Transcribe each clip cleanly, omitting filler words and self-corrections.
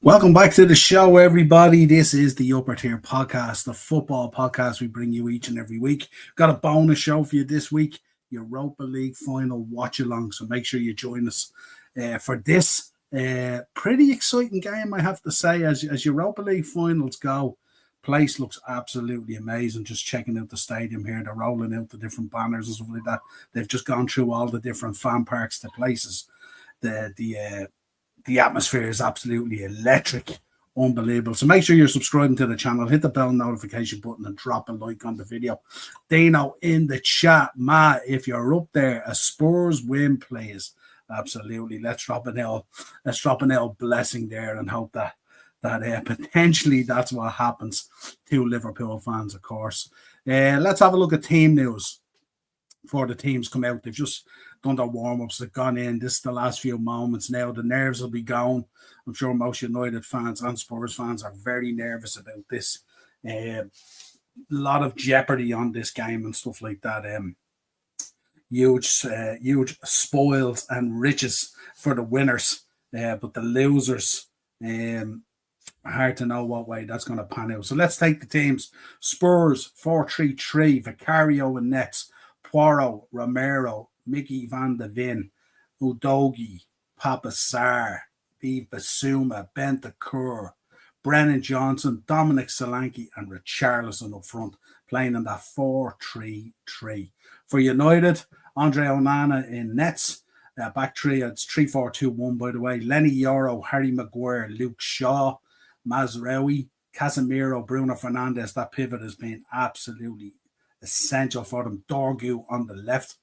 Welcome back to the show, everybody. This is the Upper Tier Podcast, the football podcast we bring you each and every week. Got a bonus show for you this week, Europa League final watch-along, so make sure you join us for this pretty exciting game, I have to say, as Europa League finals go. Place looks absolutely amazing. Just checking out the stadium here. They're rolling out the different banners and stuff like that. They've just gone through all the different fan parks to places. The atmosphere is absolutely electric, unbelievable. So make sure you're subscribing to the channel, hit the bell notification button and drop a like on the video. Dino in the chat, Matt, if you're up there, a Spurs win, please. Absolutely. Let's drop an L blessing there and hope that potentially that's what happens to Liverpool fans, of course. Let's have a look at team news before the teams come out. They've just done their warm-ups, they've gone in. This is the last few moments now. The nerves will be gone. I'm sure most United fans and Spurs fans are very nervous about this. A lot of jeopardy on this game and stuff like that. Huge spoils and riches for the winners, but the losers, hard to know what way that's going to pan out. So let's take the teams. Spurs 4-3-3, Vicario and nets, Poirot, Romero, Mickey van de Ven, Udogi, Papa Sarr, Steve Basuma, Bentancur, Brennan Johnson, Dominic Solanke, and Richarlison up front, playing in that 4-3-3. For United, Andre Onana in nets, back three, it's 3-4-2-1, by the way. Lenny Yoro, Harry Maguire, Luke Shaw, Mazraoui, Casemiro, Bruno Fernandes. That pivot has been absolutely essential for them. Dorgu on the left,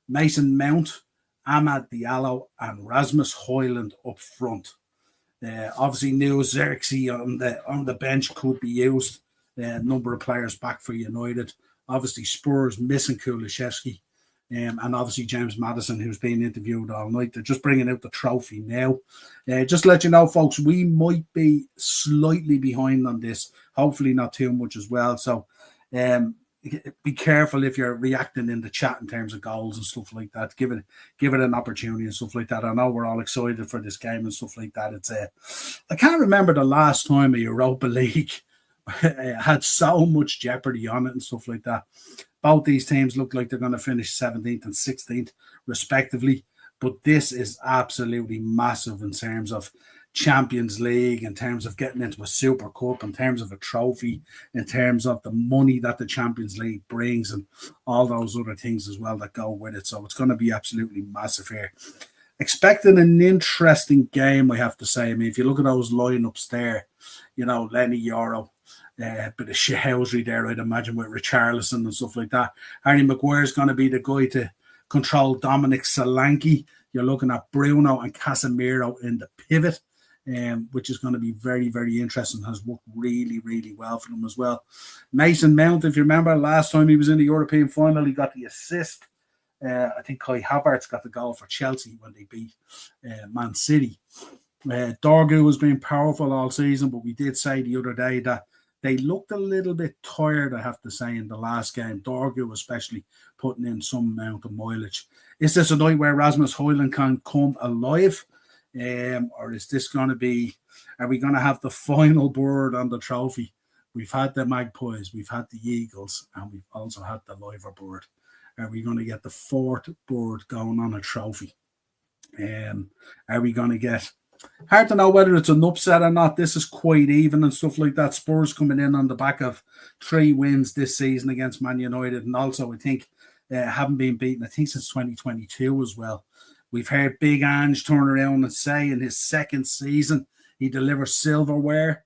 Mason Mount, Ahmad Diallo, and Rasmus Højlund up front. Obviously, Neo Xerxes on the bench could be used. Number of players back for United. Obviously, Spurs missing Kulusevski, and obviously James Maddison, who's being interviewed all night. They're just bringing out the trophy now. Just to let you know, folks, we might be slightly behind on this. Hopefully, not too much as well. So, be careful if you're reacting in the chat in terms of goals and stuff like that. Give it an opportunity and stuff like that. I know we're all excited for this game and stuff like that. It's I can't remember the last time a Europa League had so much jeopardy on it and stuff like that. Both these teams look like they're going to finish 17th and 16th respectively, but this is absolutely massive in terms of Champions League, in terms of getting into a Super Cup, in terms of a trophy, in terms of the money that the Champions League brings and all those other things as well that go with it. So it's going to be absolutely massive here. Expecting an interesting game, I have to say. I mean, if you look at those lineups there, Lenny Yoro, bit of shithousery there, I'd imagine, with Richarlison and stuff like that. Harry Maguire is going to be the guy to control Dominic Solanke. You're looking at Bruno and Casemiro in the pivot, which is going to be very, very interesting. Has worked really, really well for them as well. Mason Mount, if you remember, last time he was in the European final, he got the assist. I think Kai Havertz got the goal for Chelsea when they beat Man City. Dorgu has been powerful all season, but we did say the other day that they looked a little bit tired, I have to say, in the last game. Dorgu especially putting in some amount of mileage. Is this a night where Rasmus Højlund can come alive? Or is this going to be, are we going to have the final bird on the trophy? We've had the Magpies, we've had the Eagles, and we've also had the Liver bird. Are we going to get the fourth bird going on a trophy? Are we going to get, hard to know whether it's an upset or not. This is quite even and stuff like that. Spurs coming in on the back of 3 wins this season against Man United, and also I think haven't been beaten, I think, since 2022 as well. We've heard Big Ange turn around and say in his second season he delivers silverware.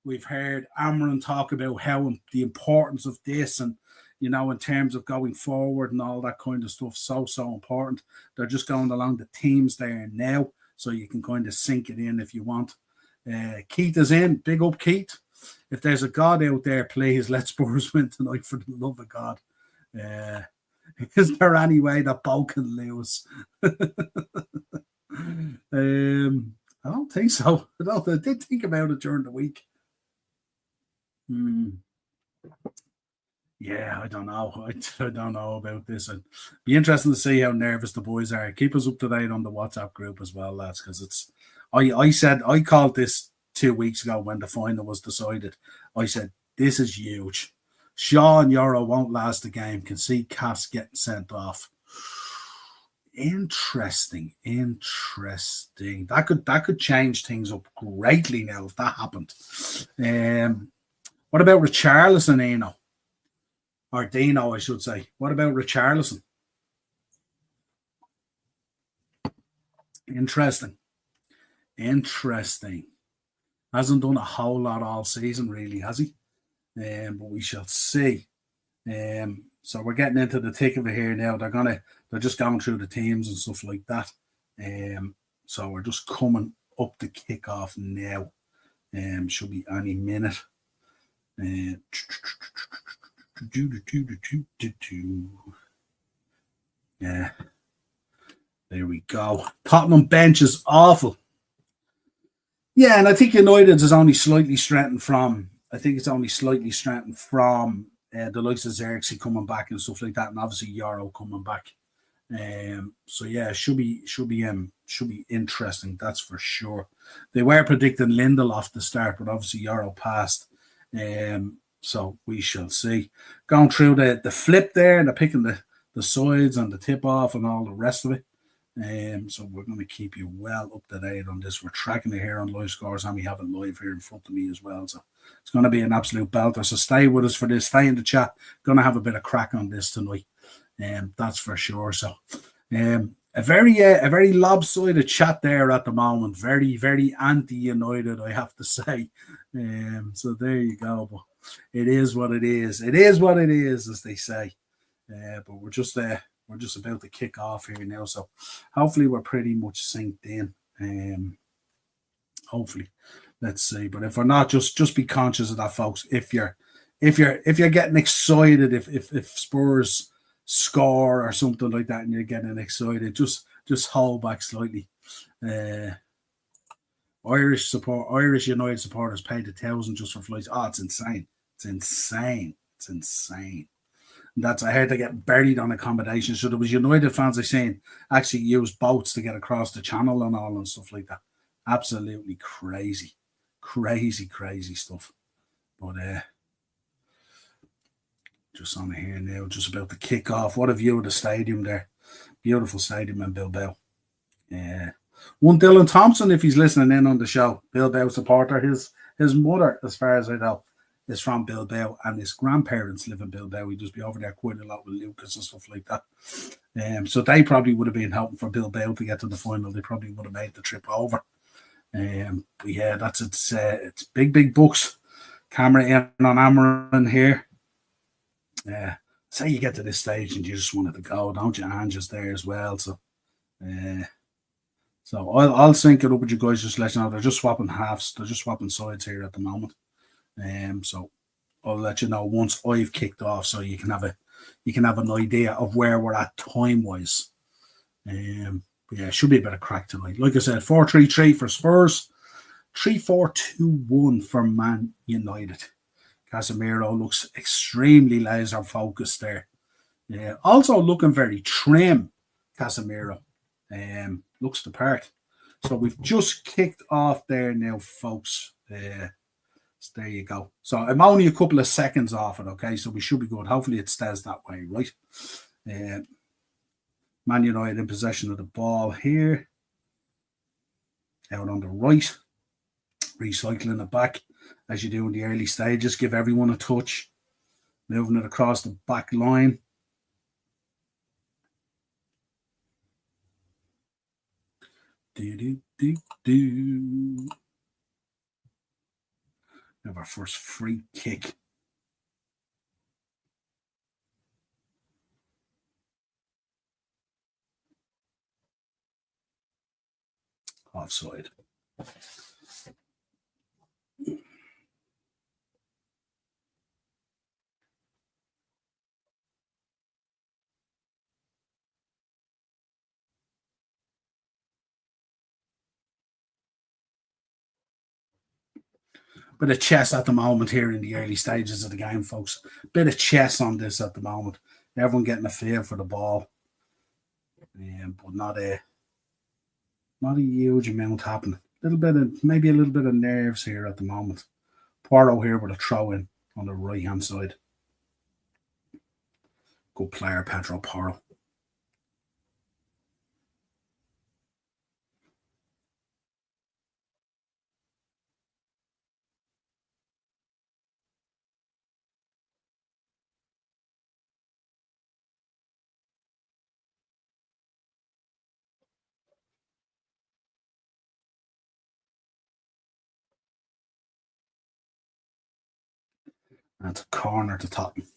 We've heard Amran talk about how the importance of this and, in terms of going forward and all that kind of stuff, so important. They're just going along the teams there now, so you can kind of sink it in if you want. Keith is in. Big up, Keith. If there's a God out there, please let Spurs win tonight, for the love of God. Is there any way that Bo can lose? I don't think so. I did think about it during the week. Yeah, I don't know. I don't know about this. It'd be interesting to see how nervous the boys are. Keep us up to date on the WhatsApp group as well, lads, because it's. I called this 2 weeks ago when the final was decided. I said, this is huge. Shaw and Euro won't last the game. Can see Cass getting sent off. Interesting. That could change things up greatly now if that happened. What about Richarlison, Eno? Or Dino, I should say. What about Richarlison? Interesting. Hasn't done a whole lot all season, really, has he? But we shall see. So we're getting into the thick of it here now. They're just going through the teams and stuff like that. So we're just coming up the kickoff now. Should be any minute. Yeah. There we go. Tottenham bench is awful. Yeah, and I think United is only slightly strengthened from. I think it's only slightly strengthened from the likes of Xerxes coming back and stuff like that, and obviously Euro coming back. So yeah, should be interesting. That's for sure. They were predicting Lindelof to start, but obviously Euro passed. So we shall see. Going through the flip there, and they're picking the sides and the tip off and all the rest of it. So we're going to keep you well up to date on this. We're tracking it here on live scores, and we have it live here in front of me as well. So it's going to be an absolute belter. So stay with us for this. Stay in the chat. Going to have a bit of crack on this tonight. That's for sure. So a very lopsided chat there at the moment. Very, very anti-United, I have to say. So there you go. But it is what it is. It is what it is, as they say. But we're just about to kick off here now. So hopefully we're pretty much synced in. Hopefully, let's see. But if we're not, just be conscious of that, folks. If you're getting excited, if Spurs score or something like that, and you're getting excited, just hold back slightly. Irish United supporters paid $1,000 just for flights. Oh, it's insane. I heard they get buried on accommodation. So there was United fans I seen actually use boats to get across the channel and all and stuff like that. Absolutely crazy stuff. But just on here now, just about to kick off. What a view of the stadium there. Beautiful stadium in Bilbao. One Dylan Thompson, if he's listening in on the show, Bilbao supporter. His mother, as far as I know, is from Bilbao, and his grandparents live in Bilbao. He'd just be over there quite a lot with Lucas and stuff like that. So they probably would have been helping for Bilbao to get to the final. They probably would have made the trip over. But yeah, it's big bucks. Camera in on Amarin here. Say you get to this stage and you just wanted to go, don't you? And just there as well. So I'll sync it up with you guys. Just let you know they're just swapping halves. They're just swapping sides here at the moment. So I'll let you know once I've kicked off, so you can have an idea of where we're at time wise. But yeah, it should be a bit of crack tonight. Like I said, 4-3-3 for Spurs, 3-4-2-1 for Man United. Casemiro looks extremely laser focused there. Also looking very trim. Casemiro looks the part. So we've just kicked off there now, folks. So there you go. So I'm only a couple of seconds off it, okay? So we should be good. Hopefully it stays that way, right? Man United in possession of the ball here. Out on the right. Recycling it back, as you do in the early stages. Give everyone a touch. Moving it across the back line. Have our first free kick. Offside. Bit of chess at the moment here in the early stages of the game, folks. Bit of chess on this at the moment. Everyone getting a feel for the ball. But not a huge amount happening. maybe a little bit of nerves here at the moment. Poirot here with a throw in on the right hand side. Good player, Pedro Porro. That's a corner to Tottenham.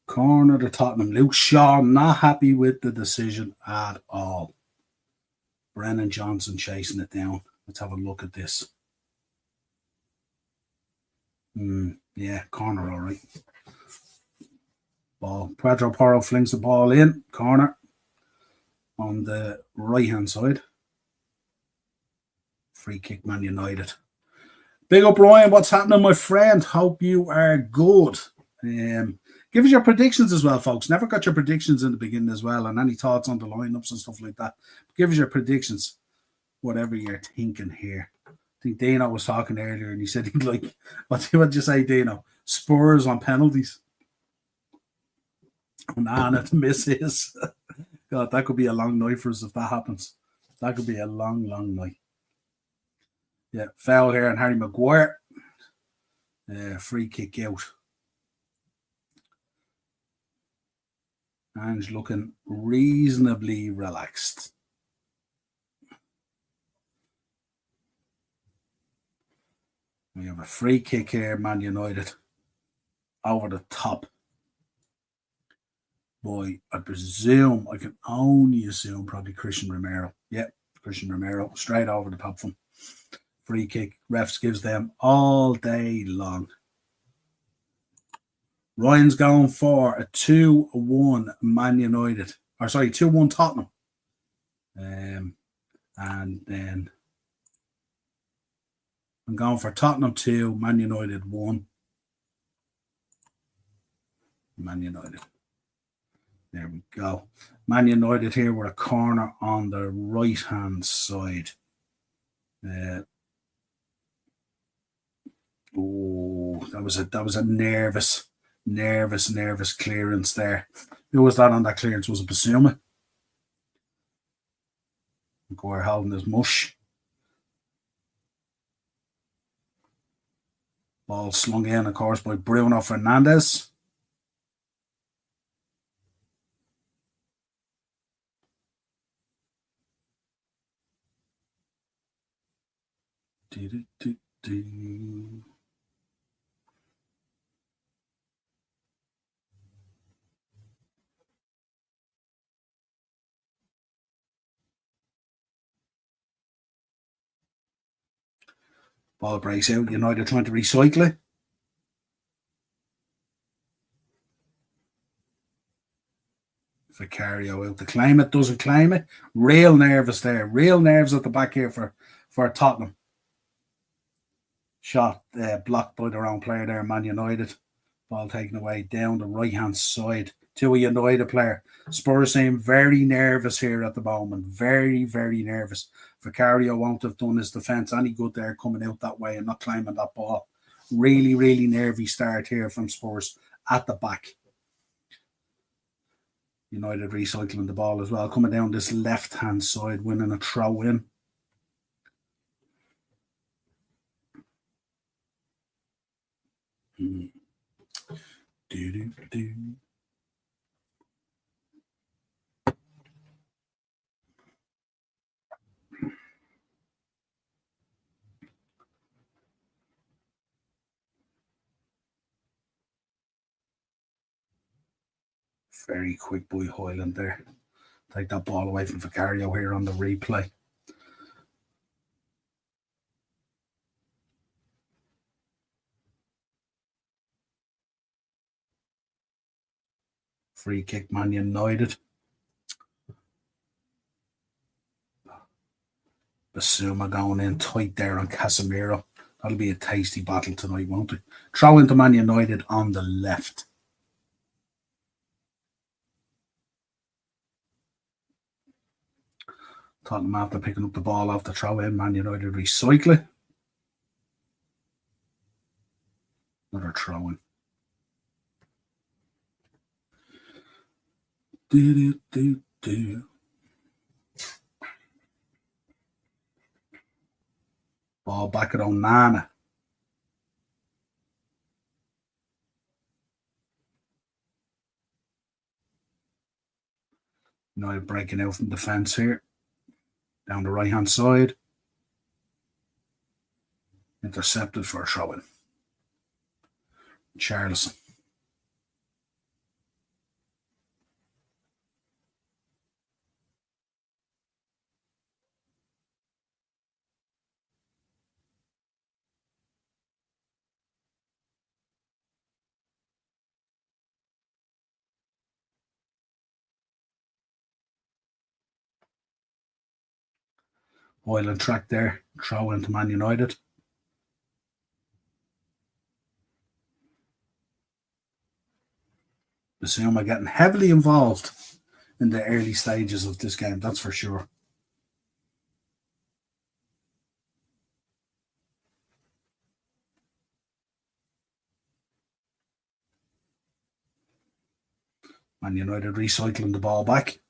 Corner to Tottenham. Luke Shaw not happy with the decision at all. Brennan Johnson chasing it down. Let's have a look at this. Yeah, corner, all right. Ball. Pedro Porro flings the ball in. Corner on the right-hand side. Free kick, Man United. Big up, Ryan. What's happening, my friend? Hope you are good. Give us your predictions as well, folks. Never got your predictions in the beginning as well, and any thoughts on the lineups and stuff like that. Give us your predictions, whatever you're thinking here. I think Dino was talking earlier, and he said he'd like, what did you say, Dino? Spurs on penalties. Nah, not to miss his. God, that could be a long night for us if that happens. That could be a long, long night. Yeah, foul here on Harry Maguire. Free kick out. And looking reasonably relaxed. We have a free kick here, Man United. Over the top. Boy, I presume, I can only assume probably Christian Romero. Yep, Christian Romero. Straight over the top from free kick. Refs gives them all day long. Ryan's going for a 2-1 Man United. Or sorry, 2-1 Tottenham. And then I'm going for Tottenham 2, Man United 1. Man United. There we go. Man United here with a corner on the right-hand side. That was a nervous clearance there. Who was that on that clearance? Was it Basuma? Maguire holding his mush. Ball slung in, of course, by Bruno Fernandes. Ball breaks out. United trying to recycle it. Vicario out to claim it, doesn't claim it. Real nervous there. Real nerves at the back here for Tottenham. Shot blocked by their own player there, Man United. Ball taken away down the right-hand side to a United player. Spurs seem very nervous here at the moment. Very, very nervous. Vicario won't have done his defence any good there coming out that way and not climbing that ball. Really, really nervy start here from Spurs at the back. United recycling the ball as well. Coming down this left-hand side, winning a throw in. Very quick boy Hoyland there. Take that ball away from Vicario here on the replay. Free kick, Man United. Basuma going in tight there on Casemiro. That'll be a tasty battle tonight, won't it? Throw into Man United on the left. Tottenham after picking up the ball off the throw in. Man United recycle it. Another throw in. Ball back at Onana. United breaking out from defence here. Down the right hand side. Intercepted for a throw in. Charlison. Oil and track there. Throw into Man United. Basuma getting heavily involved in the early stages of this game, that's for sure. Man United recycling the ball back.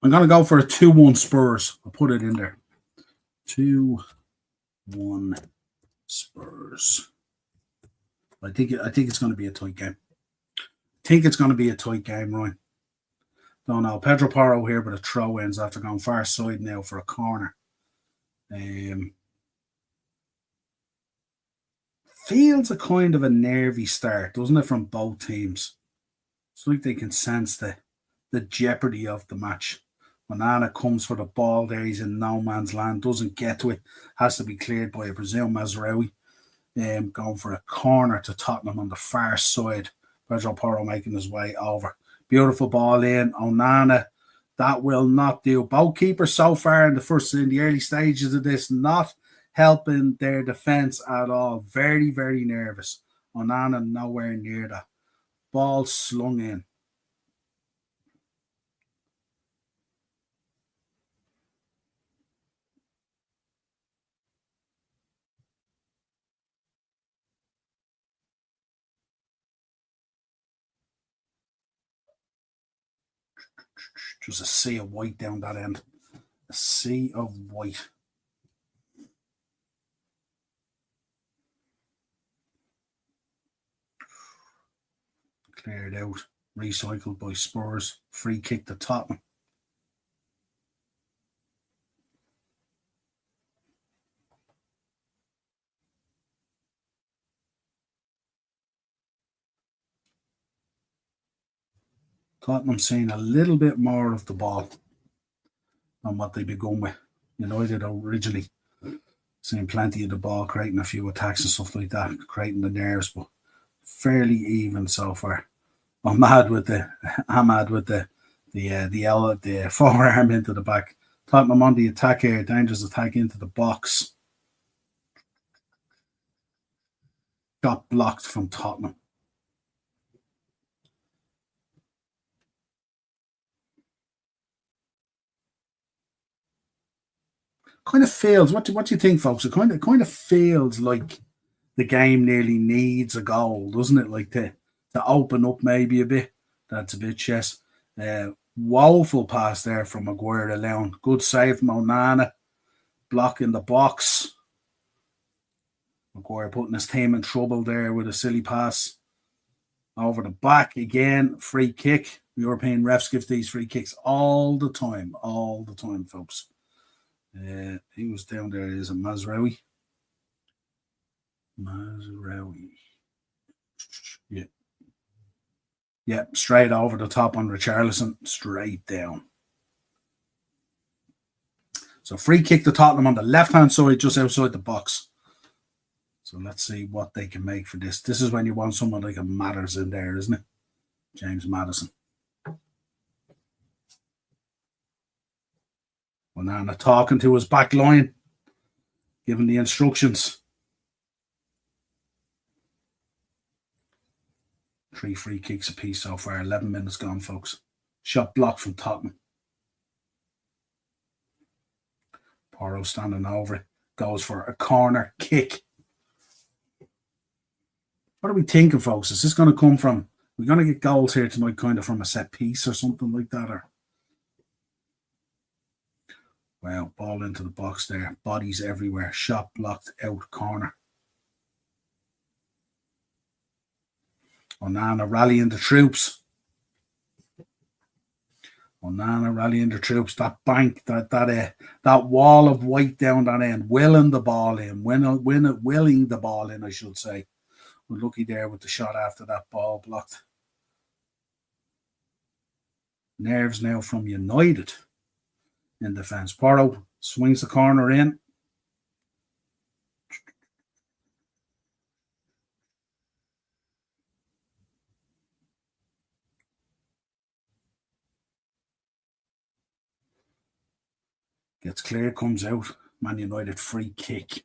I'm going to go for a 2-1 Spurs. I'll put it in there. 2-1 Spurs. I think it's going to be a tight game. Ryan. Don't know. Pedro Porro here, but a throw ins after going far side now for a corner. Feels a kind of a nervy start, doesn't it, from both teams? It's like they can sense the jeopardy of the match. Onana comes for the ball there. He's in no man's land. Doesn't get to it. Has to be cleared by, I presume, Mazraoui. Going for a corner to Tottenham on the far side. Pedro Porro making his way over. Beautiful ball in. Onana. That will not do. Both keepers so far in the early stages of this, not helping their defence at all. Very, very nervous. Onana nowhere near that. Ball slung in. Just a sea of white down that end. A sea of white. Cleared out. Recycled by Spurs. Free kick to Tottenham. Tottenham seeing a little bit more of the ball than what they begun with. United originally seeing plenty of the ball, creating a few attacks and stuff like that, creating the nerves, but fairly even so far. I'm mad with the forearm into the back. Tottenham on the attack here, dangerous attack into the box. Got blocked from Tottenham. Kind of feels. What do you think, folks? It kind of feels like the game nearly needs a goal, doesn't it? Like to open up maybe a bit. That's a bit chess. Woeful pass there from Maguire alone. Good save from Onana. Blocking the box. Maguire putting his team in trouble there with a silly pass. Over the back again. Free kick. European refs give these free kicks all the time, folks. He was down there. Is a Mazraoui. Yeah. Yeah, straight over the top on Richarlison, straight down. So free kick to Tottenham on the left-hand side, just outside the box. So let's see what they can make for this. This is when you want someone like a Matters in there, isn't it? James Maddison. Onana talking to his back line, giving the instructions. 3 free kicks apiece so far. 11 minutes gone, folks. Shot blocked from Tottenham. Porro standing over it. Goes for a corner kick. What are we thinking, folks? Is this going to come from... We're going to get goals here tonight kind of from a set piece or something like that? Or well, ball into the box there. Bodies everywhere. Shot blocked out corner. Onana rallying the troops. Onana rallying the troops. That bank, that wall of white down that end, willing the ball in, willing the ball in, I should say. We're lucky there with the shot after that ball blocked. Nerves now from United in defence. Porro swings the corner in. Gets clear, comes out. Man United free kick.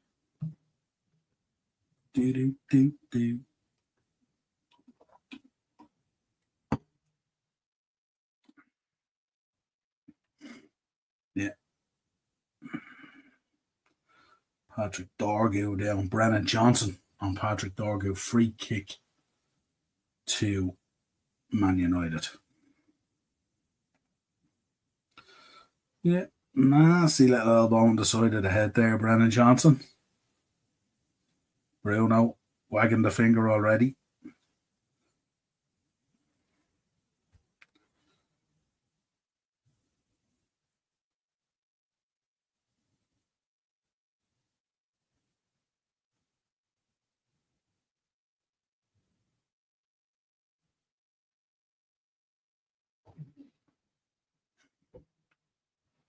Do. Yeah. Patrick Dorgu down. Brennan Johnson on Patrick Dorgu. Free kick to Man United. Yeah. Nasty little elbow on the side of the head there, Brennan Johnson. Bruno wagging the finger already.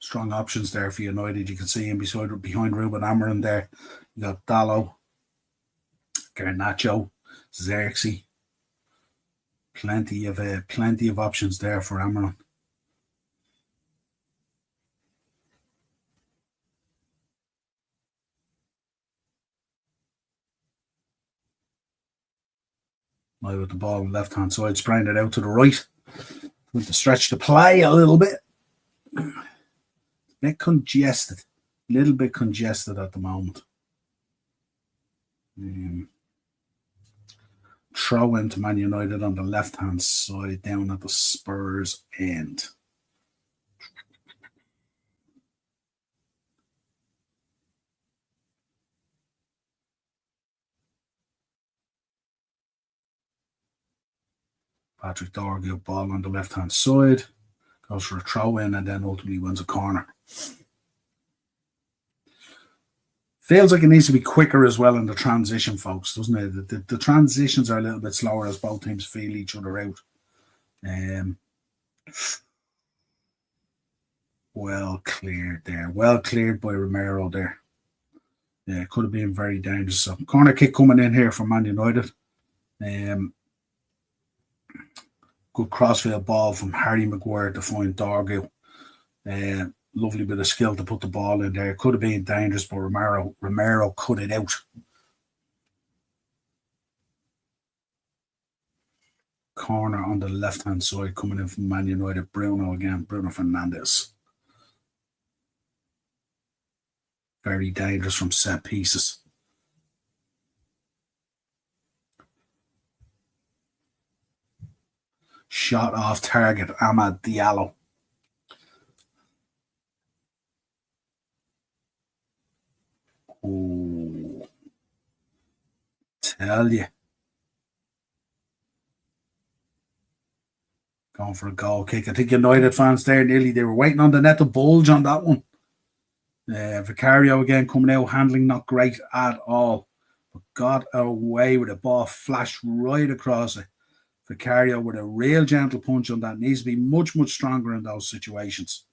Strong options there for United. You can see him behind Ruben Amorim there. You got Dallo, Garnacho, Xerxes. Plenty of options there for Amorim. Now with the ball on the left-hand side, spraying it out to the right. With the stretch to play a little bit. A little bit congested at the moment. Throw into Man United on the left-hand side, down at the Spurs end. Patrick Dorgu, ball on the left-hand side. Goes for a throw-in and then ultimately wins a corner. Feels like it needs to be quicker as well in the transition, folks, doesn't it? The transitions are a little bit slower as both teams feel each other out. Well cleared there. Well cleared by Romero there. Yeah, could have been very dangerous. So corner kick coming in here from Man United. Good crossfield ball from Harry Maguire to find Dorgu. Lovely bit of skill to put the ball in there. Could have been dangerous, but Romero cut it out. Corner on the left-hand side coming in from Man United. Bruno again. Bruno Fernandes. Very dangerous from set pieces. Shot off target, Amad Diallo. Oh, tell you. Going for a goal kick. I think United fans there they were waiting on the net to bulge on that one. Vicario again coming out, handling not great at all. But got away with a ball, flashed right across it. Vicario with a real gentle punch on that. Needs to be much, much stronger in those situations.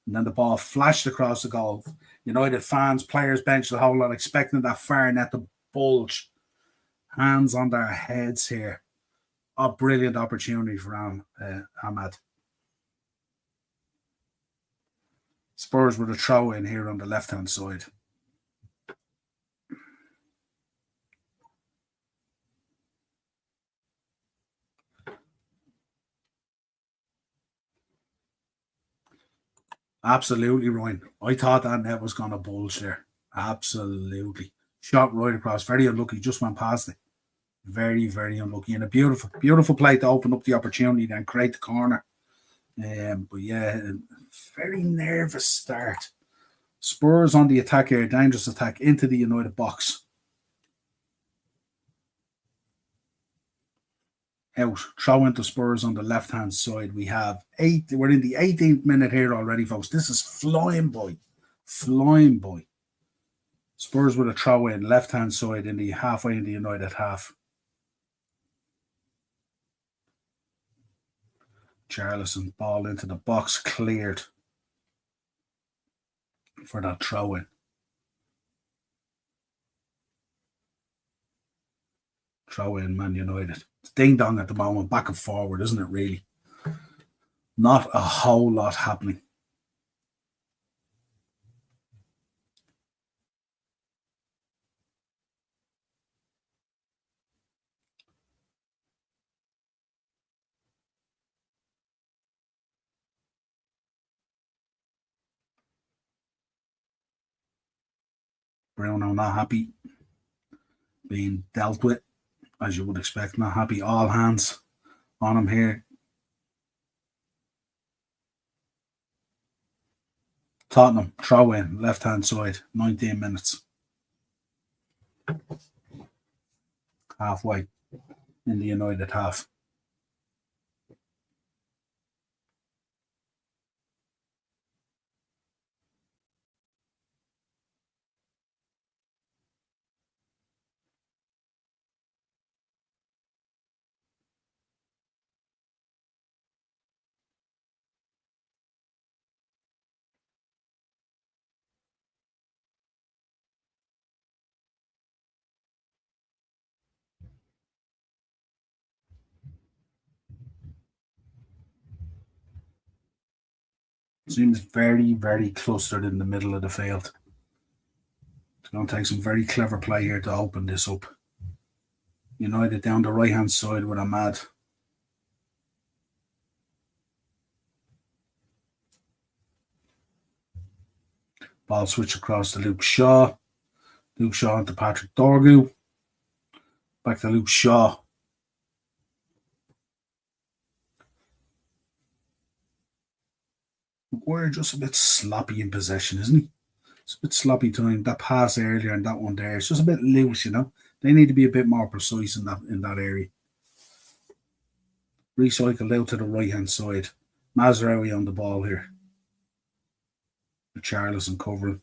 And then the ball flashed across the goal. United fans, players, bench, the whole lot expecting that far net to bulge. Hands on their heads here. A brilliant opportunity for Ahmad. Spurs with a throw in here on the left-hand side. Absolutely, Ryan. I thought that net was going to bulge there. Absolutely. Shot right across. Very unlucky. Just went past it. Very, very unlucky. And a beautiful, beautiful play to open up the opportunity and create the corner. But yeah, very nervous start. Spurs on the attack here. Dangerous attack into the United box. Out. Throw into Spurs on the left-hand side. We're in the 18th minute here already, folks. This is flying by. Flying by. Spurs with a throw in, left-hand side in the halfway in the United half. Charlison, ball into the box, cleared for that throw in. Throw in, Man United. It's ding dong at the moment, back and forward, isn't it, really? Not a whole lot happening. Bruno not happy. Being dealt with, as you would expect. Not happy. All hands on him here. Tottenham, throw in, left-hand side, 19 minutes. Halfway in the United half. Seems very, very clustered in the middle of the field. It's going to take some very clever play here to open this up. United down the right-hand side with Ahmad. Ball switch across to Luke Shaw. Luke Shaw into Patrick Dorgu. Back to Luke Shaw. We're just a bit sloppy in possession, isn't he? It's a bit sloppy time. That pass earlier and that one there. It's just a bit loose, They need to be a bit more precise in that area. Recycled out to the right-hand side. Mazraoui on the ball here. Charlison covering.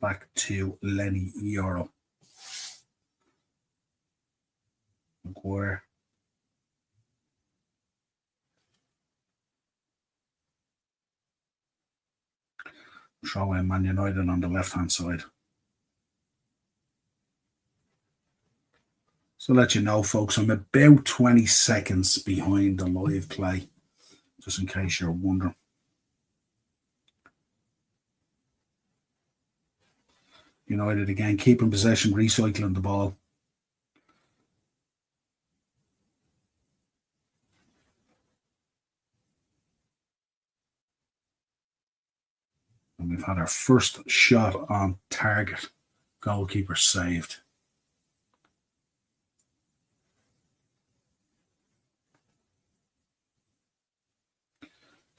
Back to Lenny Euro. Maguire. Throw in Man United on the left-hand side. So let you know, folks, I'm about 20 seconds behind the live play, just in case you're wondering. United again, keeping possession, recycling the ball. And we've had our first shot on target. Goalkeeper saved.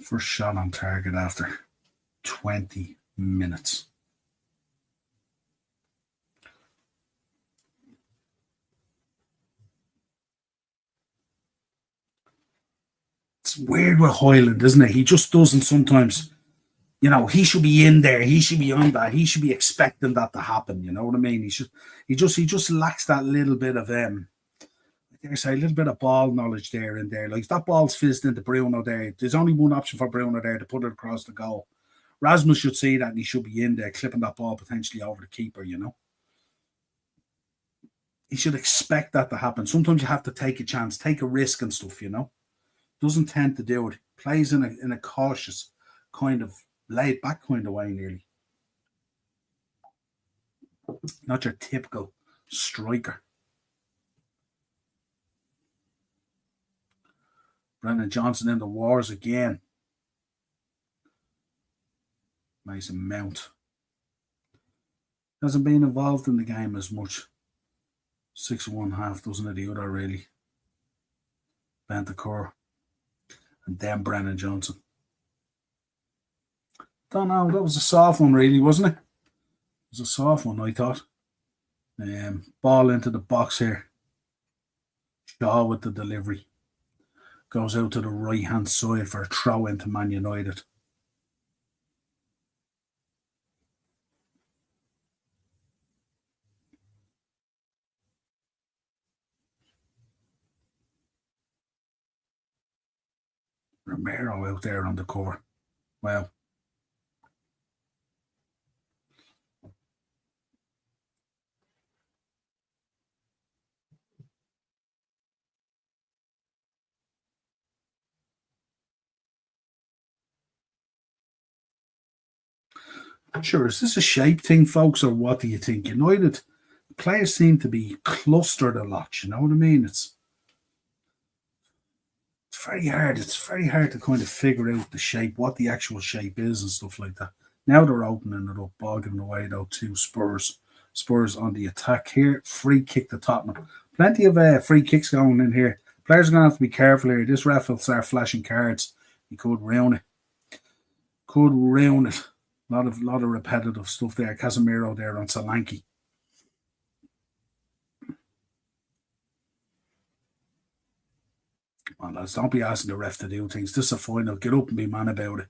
First shot on target after 20 minutes. It's weird with Hoyland, isn't it? He just doesn't sometimes He should be in there. He should be on that. He should be expecting that to happen. You know what I mean? He just lacks that little bit of there's a little bit of ball knowledge there and there. Like if that ball's fizzed into Bruno there, there's only one option for Bruno there to put it across the goal. Rasmus should see that and he should be in there clipping that ball potentially over the keeper. He should expect that to happen. Sometimes you have to take a chance, take a risk and stuff. Doesn't tend to do it. Plays in a cautious kind of laid back kind of way nearly. Not your typical striker. Brennan Johnson in the wars again. Mason Mount. Hasn't been involved in the game as much. 6-1.5 doesn't it the other really. Bentancur. And then Brennan Johnson. Don't know, that was a soft one really, wasn't it? It was a soft one, I thought. Ball into the box here. Shaw with the delivery. Goes out to the right-hand side for a throw into Man United. Romero out there on the cover. Wow. Sure, is this a shape thing, folks, or what do you think? United players seem to be clustered a lot, you know what I mean? It's very hard. It's very hard to kind of figure out the shape, what the actual shape is and stuff like that. Now they're opening it up, bogging away though to Spurs. Spurs on the attack here. Free kick to Tottenham. Plenty of free kicks going in here. Players are going to have to be careful here. This ref will start flashing cards. He could ruin it. Could ruin it. Lot of repetitive stuff there. Casemiro there on Solanke. Well, lads, don't be asking the ref to do things. This is a final. Get up and be man about it.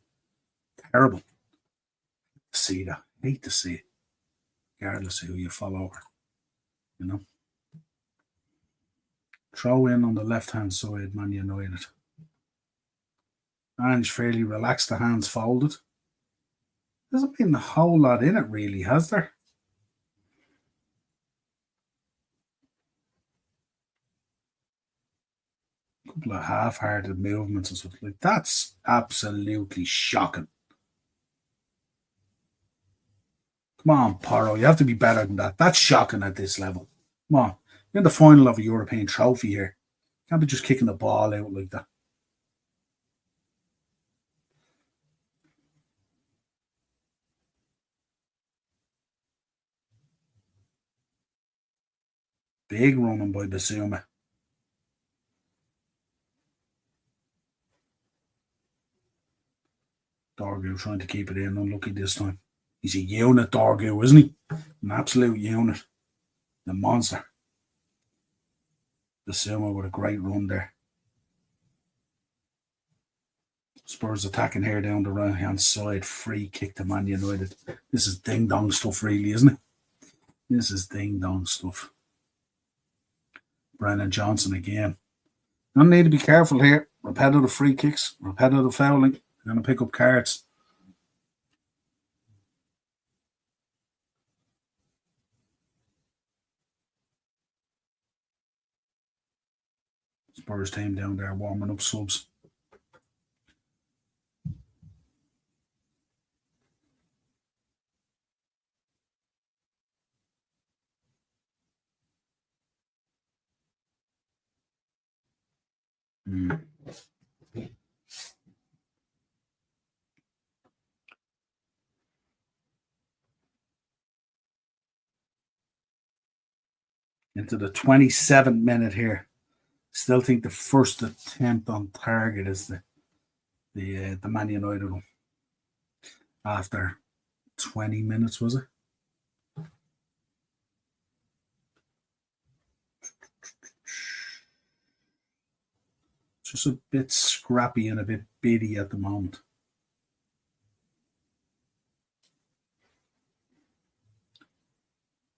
Terrible. To see that. Hate to see it. Regardless of who you follow. You know. Throw in on the left-hand side, Man United. And he's fairly relaxed, the hands folded. Hasn't been a whole lot in it, really, has there? A couple of half-hearted movements and stuff like that. That's absolutely shocking. Come on, Porro, you have to be better than that. That's shocking at this level. Come on, you're in the final of a European trophy here. Can't be just kicking the ball out like that. Big running by Basuma. Dorgu trying to keep it in, unlucky this time. He's a unit, Dorgu, isn't he? An absolute unit. The monster. Basuma with a great run there. Spurs attacking here down the right hand side. Free kick to Man United. This is ding dong stuff, really, isn't it? This is ding dong stuff. Brennan Johnson again. Don't need to be careful here. Repetitive free kicks, repetitive fouling. Going to pick up cards. Spurs team down there warming up subs. Into the 27th minute here. Still think the first attempt on target is the Man United one. After 20 minutes, was it? Just a bit scrappy and a bit bitty at the moment.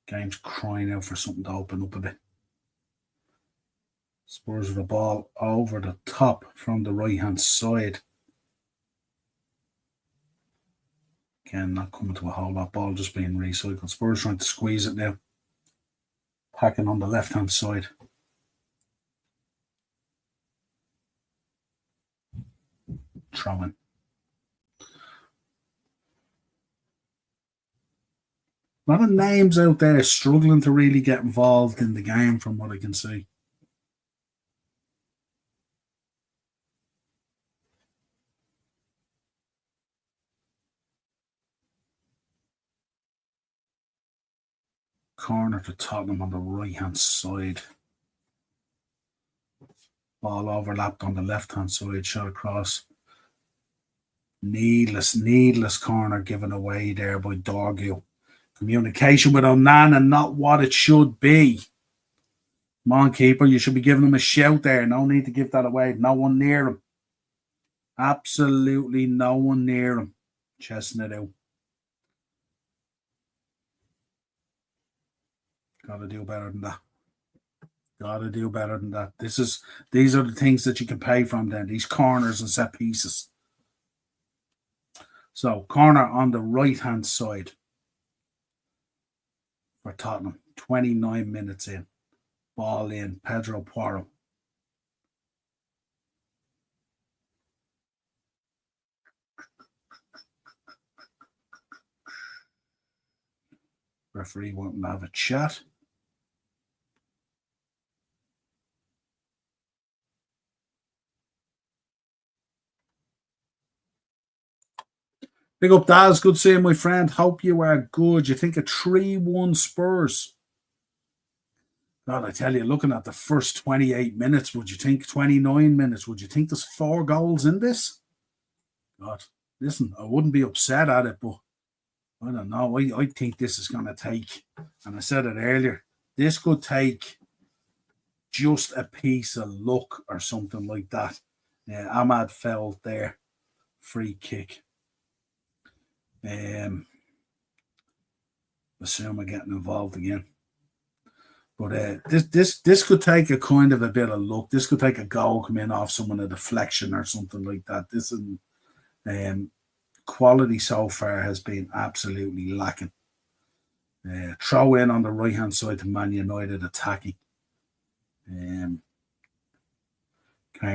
Game's crying out for something to open up a bit. Spurs with the ball over the top from the right-hand side. Again, not coming to a whole lot. Ball just being recycled. Spurs trying to squeeze it now. Packing on the left-hand side. Throwing. A lot of names out there struggling to really get involved in the game from what I can see. Corner to Tottenham on the right-hand side. Ball overlapped on the left-hand side, shot across. Needless corner given away there by Dorgu. Communication with Onana, not what it should be. Come on, keeper, you should be giving him a shout there. No need to give that away. No one near him. Absolutely no one near him. Chesting it out. Gotta do better than that. Gotta do better than that. These are the things that you can pay from then. These corners and set pieces. So corner on the right hand side for Tottenham. 29 minutes in. Ball in. Pedro Porro. Referee wanting to have a chat. Big up, Daz. Good seeing my friend. Hope you are good. You think a 3-1 Spurs? God, I tell you, looking at the first 28 minutes, would you think 29 minutes? Would you think there's 4 goals in this? God, listen, I wouldn't be upset at it, but I don't know. I think this is going to take, and I said it earlier, this could take just a piece of luck or something like that. Ahmad fell there. Free kick. Assume I'm getting involved again. But this could take a kind of a bit of luck. This could take a goal come in off someone, a deflection or something like that. This is quality so far has been absolutely lacking. Throw in on the right hand side to Man United attacking. Came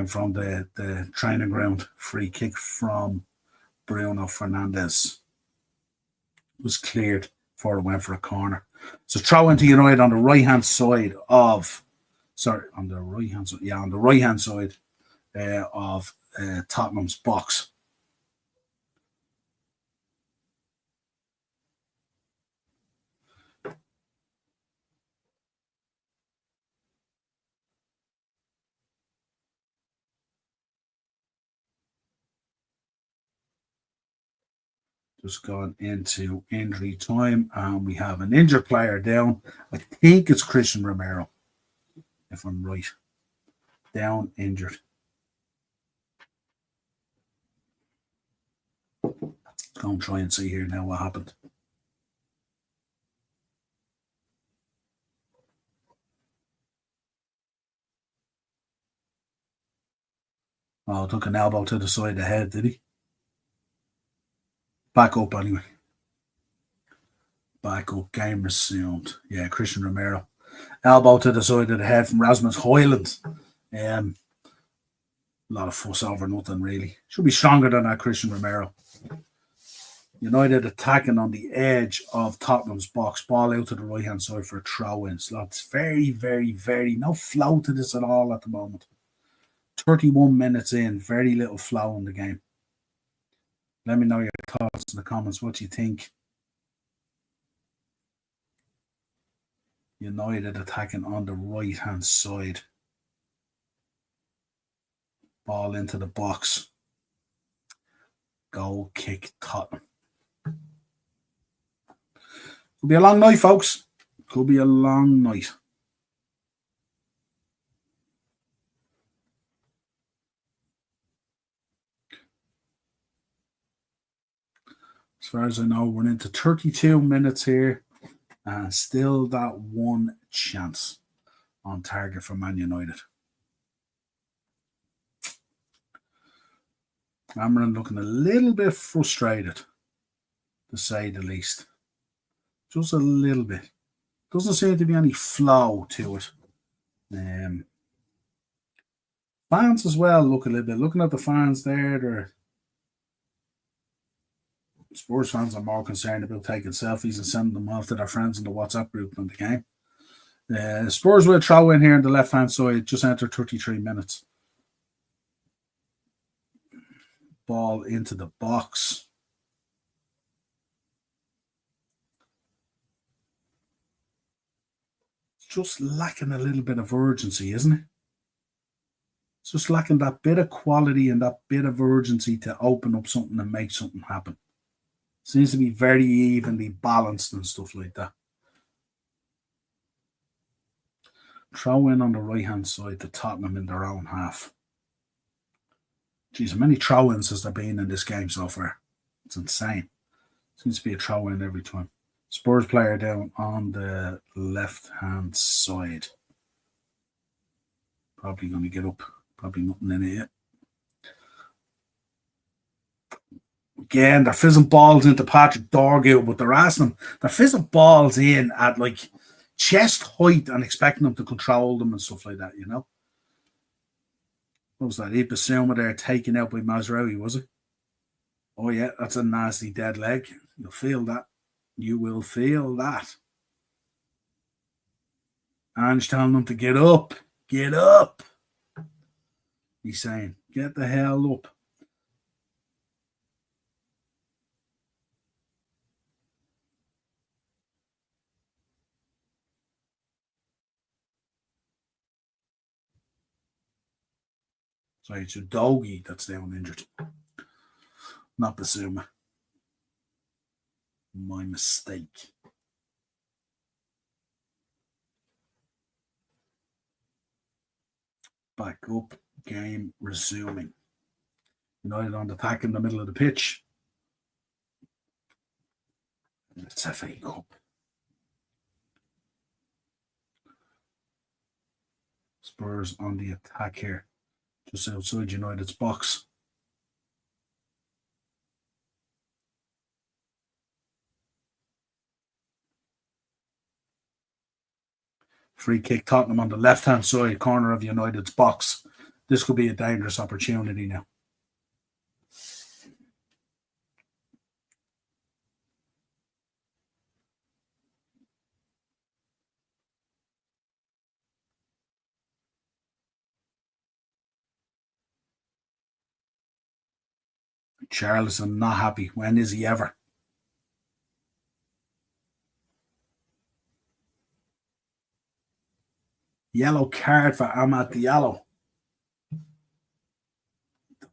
from the training ground. Free kick from Bruno Fernandes was cleared before it went for a corner. So throw into United on the right hand side of of Tottenham's box. Just gone into injury time, and we have an injured player down. I think it's Christian Romero, if I'm right. Down, injured. Let's go and try and see here now what happened. Oh, took an elbow to the side of the head, did he? Back up anyway. Back up, game resumed. Yeah, Christian Romero. Elbow to the side of the head from Rasmus Højlund. A lot of fuss over nothing, really. Should be stronger than that, Christian Romero. United attacking on the edge of Tottenham's box. Ball out to the right-hand side for a throw-in. So that's very, very, very... No flow to this at all at the moment. 31 minutes in. Very little flow in the game. Let me know your thoughts in the comments. What do you think? United attacking on the right-hand side. Ball into the box. Goal kick Tottenham. Could be a long night, folks. Could be a long night. As far as I know, we're into 32 minutes here. And still that one chance on target for Man United. Cameron looking a little bit frustrated, to say the least. Just a little bit. Doesn't seem to be any flow to it. Fans as well look a little bit. Looking at the fans there, Spurs fans are more concerned about taking selfies and sending them off to their friends in the WhatsApp group than the game. Spurs will throw in here on the left-hand side, just after 33 minutes. Ball into the box. It's just lacking a little bit of urgency, isn't it? It's just lacking that bit of quality and that bit of urgency to open up something and make something happen. Seems to be very evenly balanced and stuff like that. Throw in on the right-hand side to Tottenham in their own half. Geez, how many throw-ins has there been in this game so far? It's insane. Seems to be a throw-in every time. Spurs player down on the left-hand side. Probably going to get up. Probably nothing in it yet. Again, they're fizzing balls into Patrick Dorgu, but they're asking him. They're fizzing balls in at like chest height and expecting them to control them and stuff like that, you know? What was that? Ibasuma there taken out by Mazraoui, was it? Oh, yeah, that's a nasty dead leg. You'll feel that. You will feel that. Ange telling them to get up. Get up. He's saying, get the hell up. So it's Udogie that's down injured. Not Basuma. My mistake. Back up. Game resuming. United on the attack in the middle of the pitch. It's FA Cup. Spurs on the attack here. Just outside United's box. Free kick Tottenham on the left-hand side corner of United's box. This could be a dangerous opportunity now. Charleston not happy. When is he ever? Yellow card for Amad Diallo.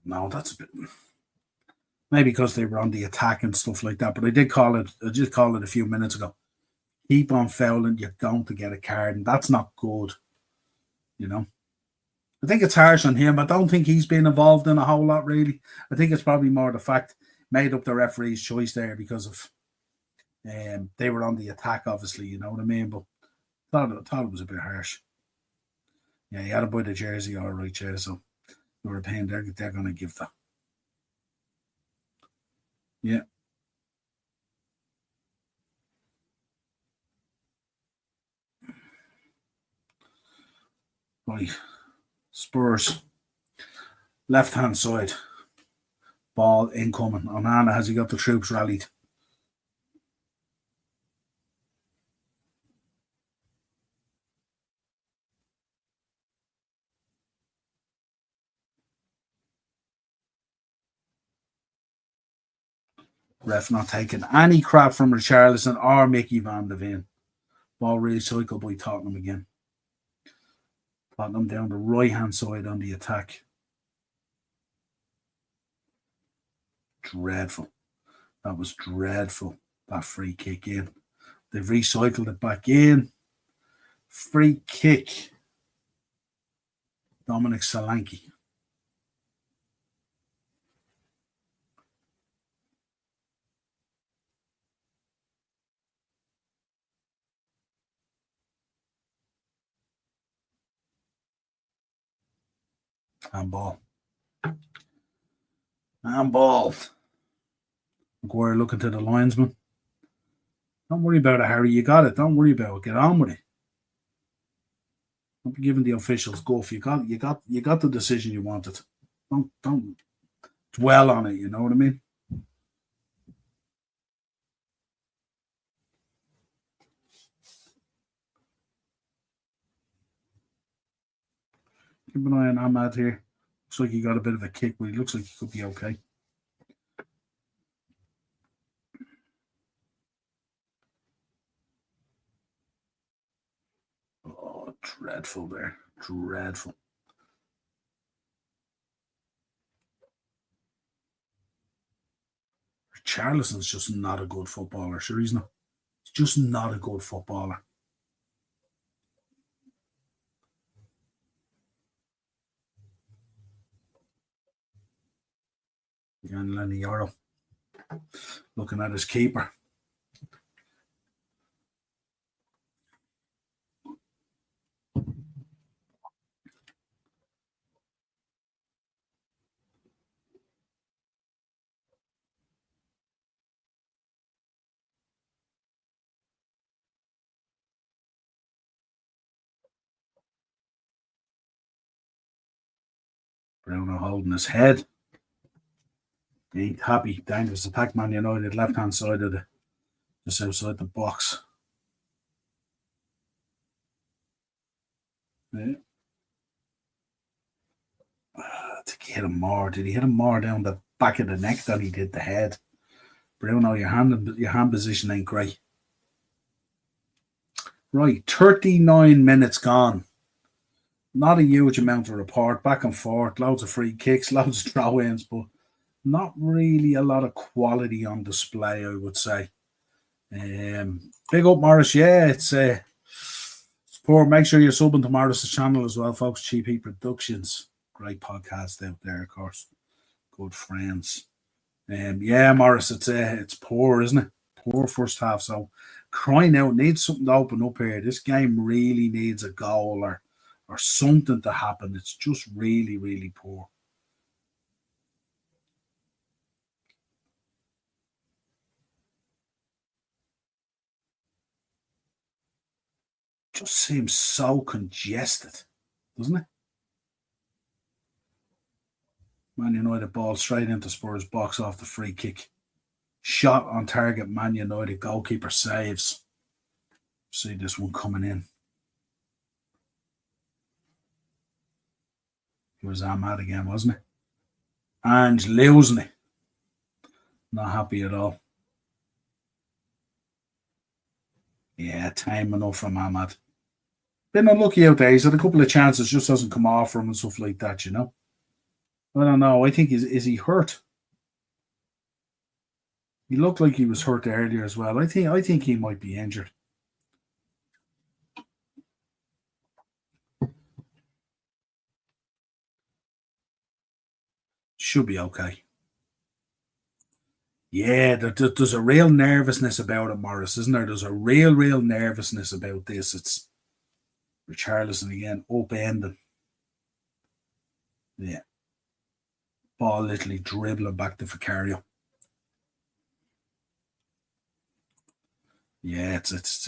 No, that's a bit. Maybe because they were on the attack and stuff like that. But I did call it. I just called it a few minutes ago. Keep on fouling, you're going to get a card, and that's not good. You know. I think it's harsh on him. I don't think he's been involved in a whole lot, really. I think it's probably more the fact made up the referee's choice there because of they were on the attack, obviously, you know what I mean? But thought it was a bit harsh. Yeah, he had to buy the jersey, all right, yeah, so they were paying, they're going to give that. Yeah. Right. Spurs. Left-hand side. Ball incoming. Onana, has he got the troops rallied? Ref not taking any crap from Richarlison or Mickey Van de Ven. Ball recycled by Tottenham again. Tottenham down the right-hand side on the attack. Dreadful. That was dreadful. That free kick in. They've recycled it back in. Free kick. Dominic Solanke. Handball. Handball. McGuire looking to the linesman. Don't worry about it, Harry. You got it. Don't worry about it. Get on with it. Don't be giving the officials guff. You got the decision you wanted. Don't dwell on it. You know what I mean? Keep an eye on Ahmad here. Looks like he got a bit of a kick, but he looks like he could be okay. Oh, dreadful there. Dreadful. Charlison's just not a good footballer. Sure, he's not. He's just not a good footballer. And Lenny Yoro looking at his keeper. Bruno holding his head. He ain't happy. Dangerous attack, Man United, left hand side of the just outside the box. Yeah. I think he hit him more. Did he hit him more down the back of the neck than he did the head? Bruno, your hand position ain't great. Right, 39 minutes gone. Not a huge amount to report. Back and forth, loads of free kicks, loads of throw-ins, but not really a lot of quality on display, I would say. Big up, Morris. Yeah, it's poor. Make sure you're subbing to Morris's channel as well, folks. Cheap Heat Productions. Great podcast out there, of course. Good friends. Yeah, Morris, it's poor, isn't it? Poor first half. So crying out, needs something to open up here. This game really needs a goal or something to happen. It's just really, really poor. Just seems so congested, doesn't it? Man United ball straight into Spurs box off the free kick. Shot on target, Man United goalkeeper saves. See this one coming in. It was Ahmad again, wasn't it? And losing it. Not happy at all. Yeah, time enough from Ahmad. Been unlucky out there. He's had a couple of chances, just doesn't come off from and stuff like that, you know. I don't know. I think is he hurt? He looked like he was hurt earlier as well. I think he might be injured. Should be okay. Yeah, there's a real nervousness about it, Morris, isn't there? There's a real nervousness about this. It's Richarlison again, upending. Yeah. Ball literally dribbling back to Vicario. Yeah, it's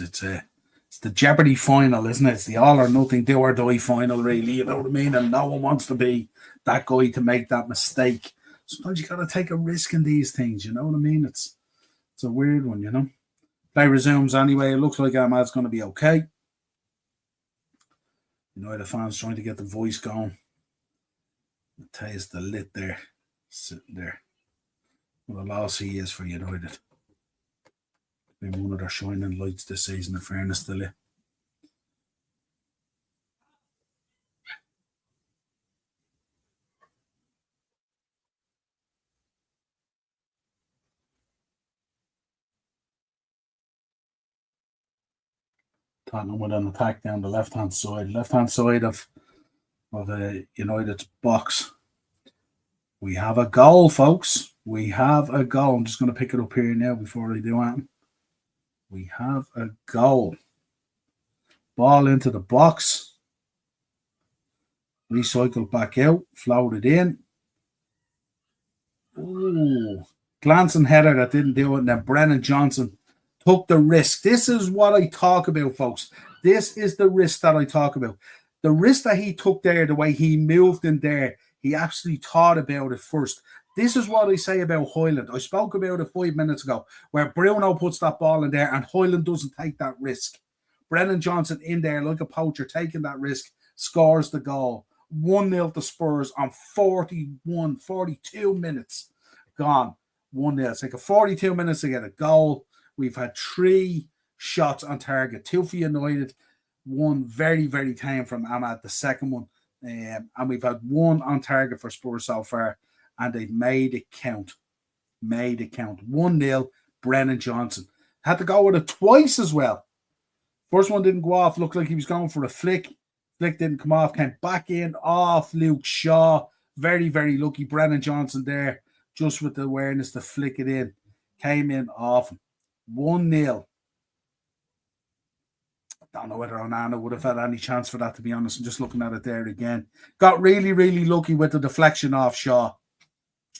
the Jeopardy final, isn't it? It's the all or nothing, do or die final, really. You know what I mean? And no one wants to be that guy to make that mistake. Sometimes you got to take a risk in these things. You know what I mean? It's a weird one, you know. Play resumes anyway. It looks like Ahmad's going to be okay. You know, the fans trying to get the voice going. Taste the lit there, sitting there. What a loss he is for United. Been one of their shining lights this season, in fairness to Lit. Tottenham with an attack down the left hand side of United's box. We have a goal, folks. We have a goal. I'm just going to pick it up here now before I do it. We have a goal. Ball into the box. Recycled back out, floated in. Ooh, glancing header that didn't do it. And then Brennan Johnson took the risk. This is what I talk about, folks. This is the risk that I talk about. The risk that he took there, the way he moved in there, he actually thought about it first. This is what I say about Hoyland. I spoke about it 5 minutes ago, where Bruno puts that ball in there and Hoyland doesn't take that risk. Brennan Johnson in there like a poacher, taking that risk, scores the goal. 1-0 to Spurs on 42 minutes. Gone. 1-0. It's like a 42 minutes to get a goal. We've had 3 shots on target, 2 for United, 1 very, very tame from Ahmad, the second one. And we've had 1 on target for Spurs so far, and they've made it count. 1-0, Brennan Johnson. Had to go with it twice as well. First one didn't go off, looked like he was going for a flick. Flick didn't come off, came back in off Luke Shaw. Very, very lucky. Brennan Johnson there, just with the awareness to flick it in. Came in off him. 1-0. I don't know whether Onana would have had any chance for that, to be honest. I'm just looking at it there again. Got really, really lucky with the deflection off Shaw.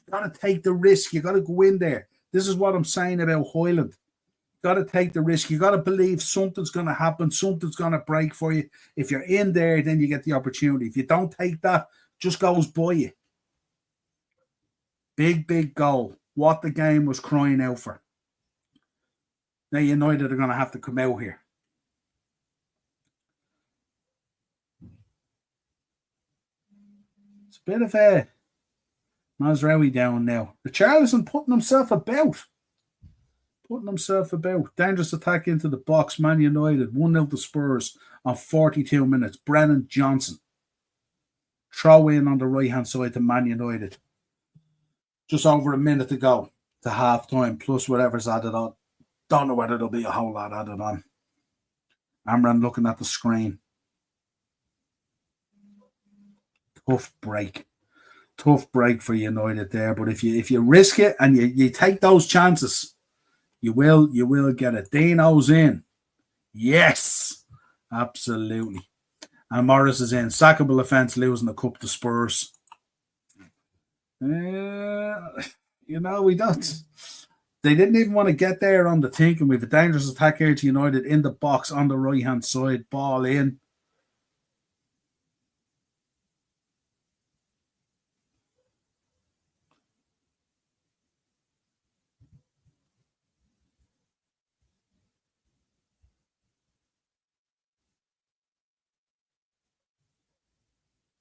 You got to take the risk. You got to go in there. This is what I'm saying about Hoyland. Got to take the risk. You got to believe something's going to happen. Something's going to break for you. If you're in there, then you get the opportunity. If you don't take that, just goes by you. Big, big goal. What the game was crying out for. Now United are going to have to come out here. It's a bit of a Mazraoui down now. The Richarlison putting himself about. Dangerous attack into the box. Man United 1-0 to Spurs on 42 minutes. Brennan Johnson. Throw in on the right hand side to Man United. Just over a minute to go to half time, plus whatever's added on. Don't know whether there'll be a whole lot added on. Amran looking at the screen. Tough break for United there. But if you risk it and you take those chances, you will get it. Dino's in. Yes, absolutely. And Morris is in. Sackable offence, losing the cup to Spurs. We don't. They didn't even want to get there on the thinking. We have a dangerous attack here to United in the box on the right-hand side. Ball in.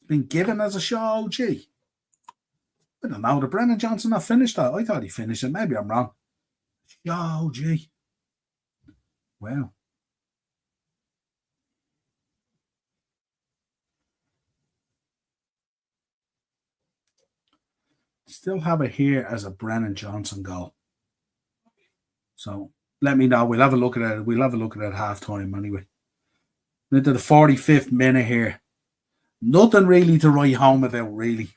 Been given as a show, gee. I don't know. Did Brennan Johnson not finish that? I thought he finished it. Maybe I'm wrong. Oh, gee. Wow. Still have it here as a Brennan Johnson goal. So let me know. We'll have a look at it. We'll have a look at it at half time anyway. Into the 45th minute here. Nothing really to write home about, really.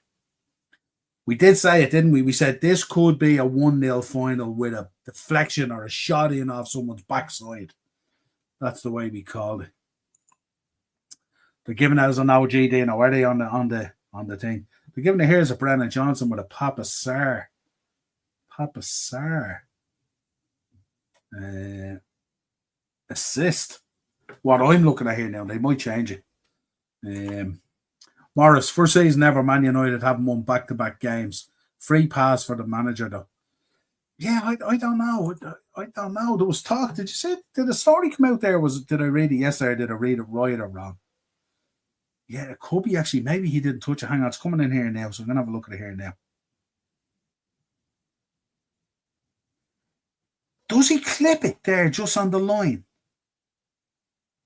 We did say it, didn't we? We said this could be a 1-0 final with a deflection or a shot in off someone's backside. That's the way we called it. They're giving it as an OG, Dino. Are they on the thing? They're giving it here as a Brennan Johnson with a Papa Sarr. Assist. What I'm looking at here now, they might change it. Morris, first season ever, Man United haven't won back-to-back games. Free pass for the manager, though. Yeah, I don't know. I don't know. There was talk. Did the story come out there? Did I read it yesterday or did I read it right or wrong? Yeah, it could be actually. Maybe he didn't touch it. Hang on, it's coming in here now, so I'm going to have a look at it here now. Does he clip it there just on the line?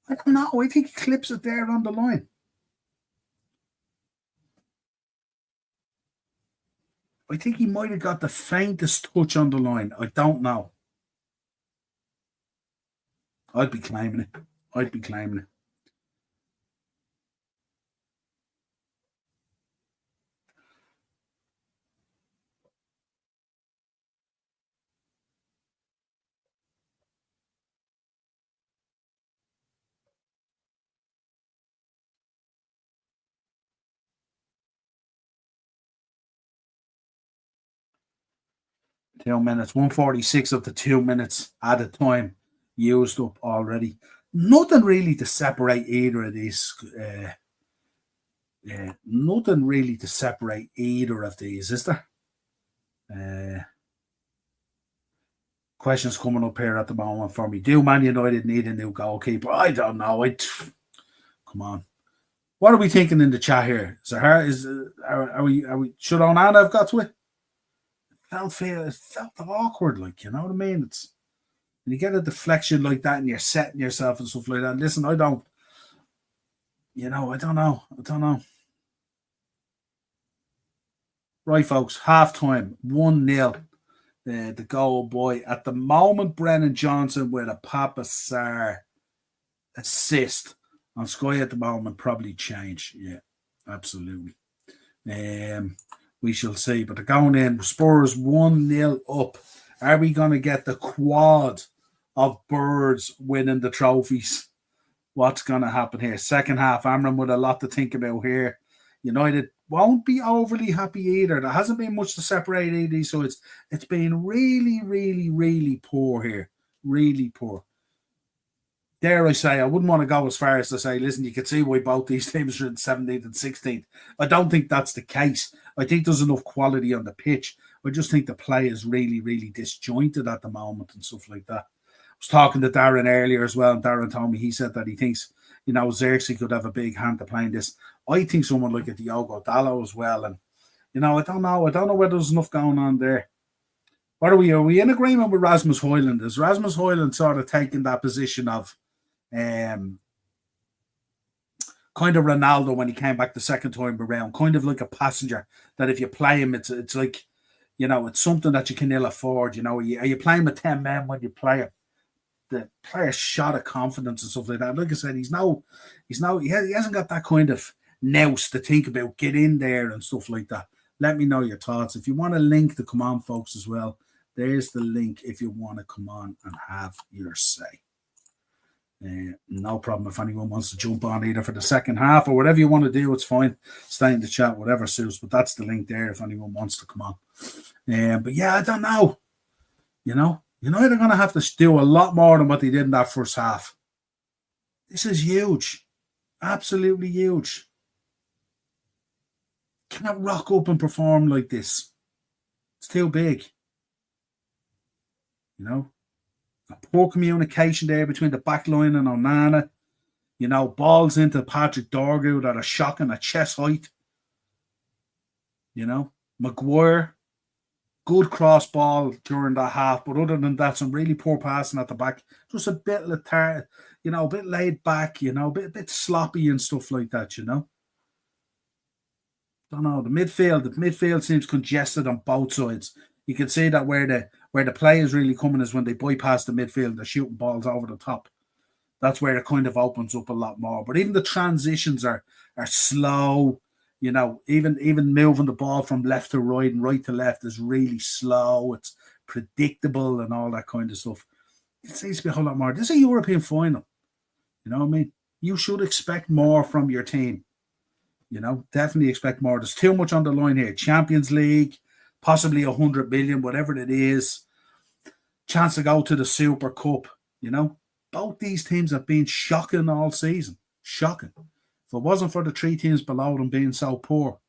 I don't know. I think he clips it there on the line. I think he might have got the faintest touch on the line. I don't know. I'd be claiming it. 2 minutes. 146 of the 2 minutes at a time used up already. Nothing really to separate either of these. Nothing really to separate either of these, is there? Uh, Questions coming up here at the moment for me. Do Man United need a new goalkeeper? I don't know. Come on. What are we thinking in the chat here? Is there her? Are we should Onana have got to it? It felt awkward, like, you know what I mean? It's when you get a deflection like that and you're setting yourself and stuff like that. Listen, I don't, I don't know. I don't know. Right, folks, half time, 1-0. The goal boy. At the moment, Brennan Johnson with a Papa Sarr assist on Sky at the moment, probably change. Yeah, absolutely. We shall see. But they're going in. Spurs 1-0 up. Are we going to get the quad of birds winning the trophies? What's going to happen here? Second half, Amram with a lot to think about here. United won't be overly happy either. There hasn't been much to separate either, so it's been really, really, really poor here. Really poor. Dare I say, I wouldn't want to go as far as to say, listen, you can see why both these teams are in 17th and 16th. I don't think that's the case. I think there's enough quality on the pitch. I just think the play is really, really disjointed at the moment and stuff like that. I was talking to Darren earlier as well, and Darren told me he said that he thinks, Xerxes could have a big hand to playing this. I think someone like a Diogo Dallo as well. And, I don't know. I don't know whether there's enough going on there. What are we? Are we in agreement with Rasmus Højlund? Is Rasmus Højlund sort of taking that position of kind of Ronaldo when he came back the second time around, kind of like a passenger that if you play him, it's like, it's something that you can ill afford. Are you playing with 10 men when you play it? The player shot of confidence and stuff like that. Like I said, he hasn't got that kind of nous to think about, get in there and stuff like that. Let me know your thoughts. If you want a link to come on, folks, as well, there's the link if you want to come on and have your say. No problem if anyone wants to jump on either for the second half or whatever you want to do. It's fine. Stay in the chat, whatever suits. But that's the link there if anyone wants to come on. But yeah, I don't know. United are going to have to do a lot more than what they did in that first half. This is huge. Absolutely huge. Can't rock up and perform like this. It's too big. A poor communication there between the back line and Onana. Balls into Patrick Dorgu that are shocking at chest height. Maguire, good cross ball during that half, but other than that, some really poor passing at the back. Just a bit lethargic, a bit laid back, a bit sloppy and stuff like that, Don't know. The midfield seems congested on both sides. You can see that where the play is really coming is when they bypass the midfield, they're shooting balls over the top. That's where it kind of opens up a lot more. But even the transitions are slow. Even moving the ball from left to right and right to left is really slow. It's predictable and all that kind of stuff. It seems to be a whole lot more. This is a European final. You know what I mean? You should expect more from your team. Definitely expect more. There's too much on the line here. Champions League, possibly 100 million, whatever it is. Chance to go to the Super Cup. Both these teams have been shocking all season. Shocking. If it wasn't for the three teams below them being so poor,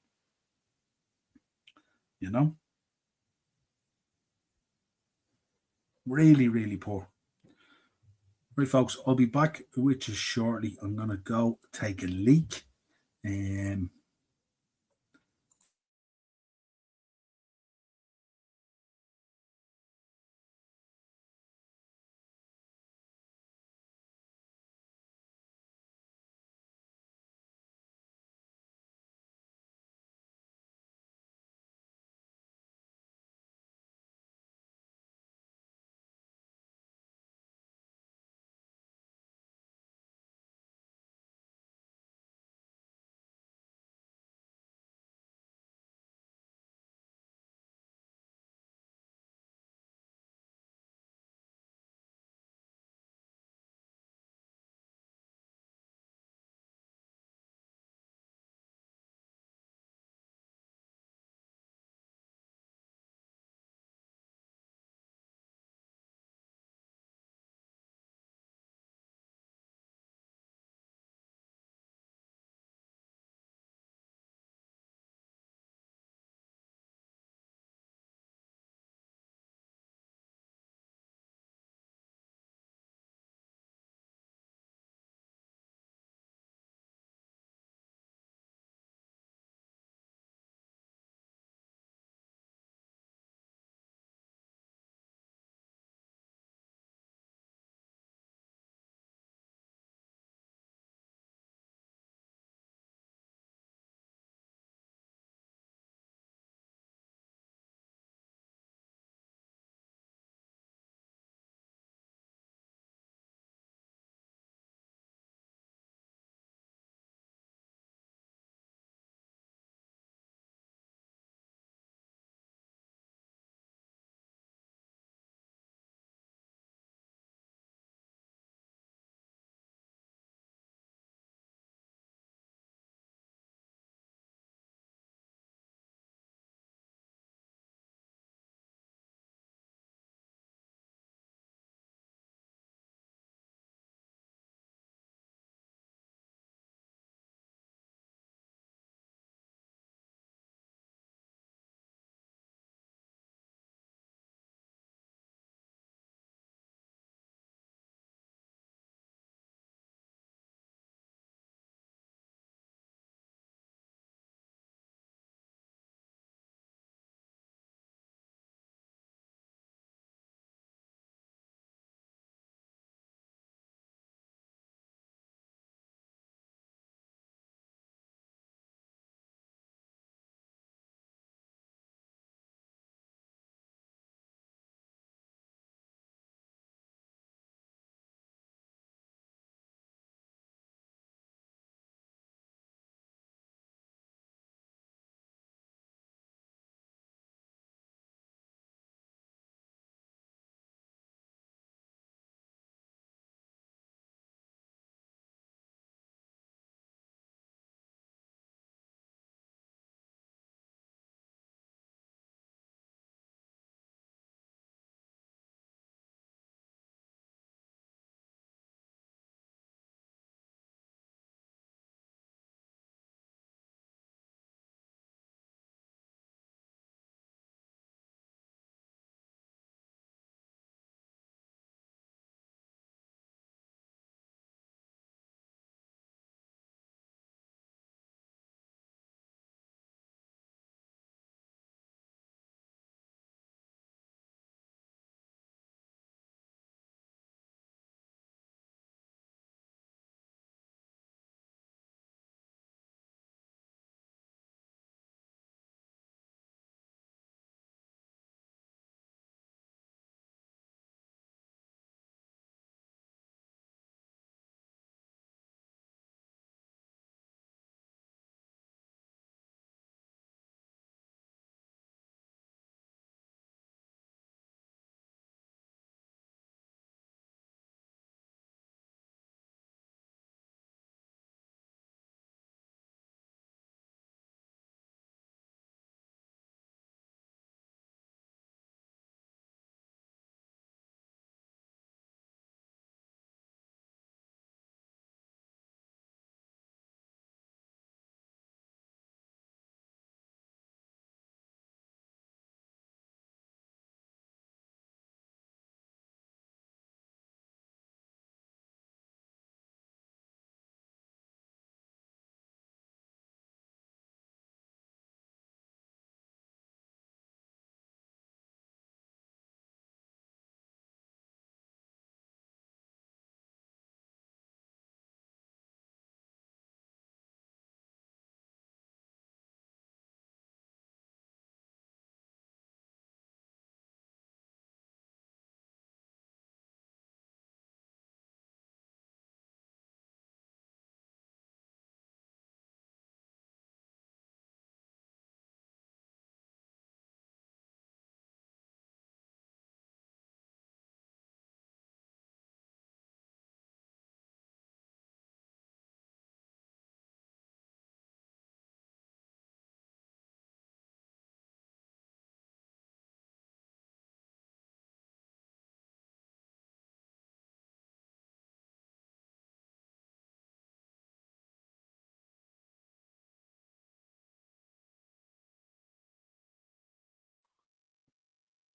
really, really poor. Right, folks, I'll be back with you shortly. I'm going to go take a leak.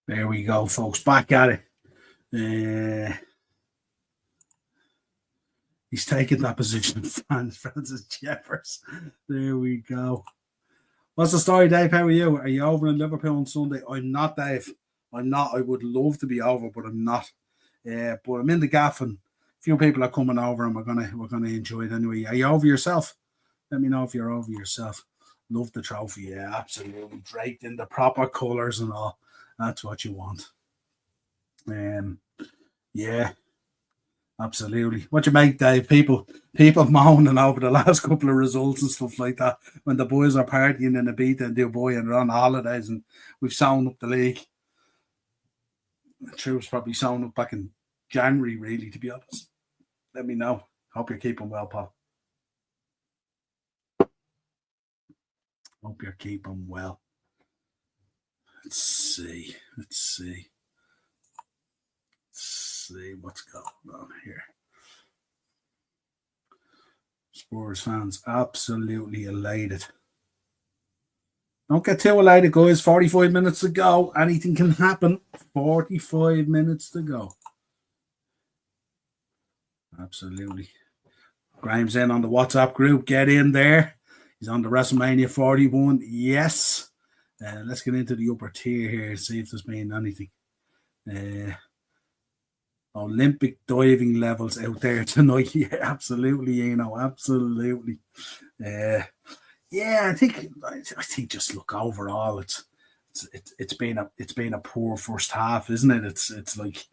There we go, folks. Back at it. Uh, he's taking that position. Francis Jeffers. There we go. What's the story, Dave? How are you? Are you over in Liverpool on Sunday? I'm not, Dave. I'm not. I would love to be over, but I'm not. But I'm in the gaff, and a few people are coming over, and we're gonna enjoy it anyway. Are you over yourself? Let me know if you're over yourself. Love the trophy, yeah, absolutely. Draped in the proper colours and all. That's what you want. Yeah, absolutely. What you make, Dave? People moaning over the last couple of results and stuff like that. When the boys are partying in Ibiza and Dubai and they're on holidays and we've sewn up the league. The troops probably sewn up back in January, really, to be honest. Let me know. Hope you're keeping well, Paul. Hope you're keeping well. Let's see. Let's see what's going on here. Spurs fans absolutely elated. Don't get too elated, guys. 45 minutes to go. Anything can happen. 45 minutes to go. Absolutely. Graham's in on the WhatsApp group. Get in there. He's on the WrestleMania 41. Yes. Let's get into the upper tier here and see if there's been anything. Olympic diving levels out there tonight. Yeah, absolutely, absolutely. Yeah, I think just look overall, it's been a poor first half, isn't it? It's like,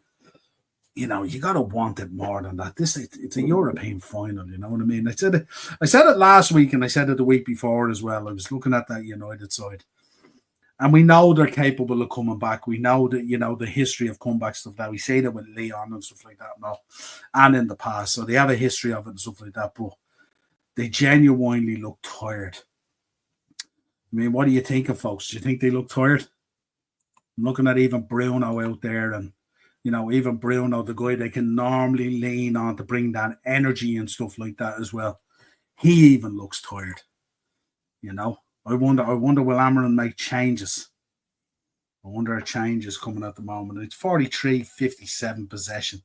you gotta want it more than that. It's a European final, you know what I mean? I said it last week and I said it the week before as well. I was looking at that United side. And we know they're capable of coming back. We know that, the history of comeback stuff that we say that with Leon and stuff like that now, and in the past. So they have a history of it and stuff like that, but they genuinely look tired. I mean, what do you think of, folks? Do you think they look tired? I'm looking at even Bruno out there, and, even Bruno, the guy they can normally lean on to bring that energy and stuff like that as well. He even looks tired, I wonder will Amarin make changes? I wonder if changes coming at the moment. It's 43-57 possession.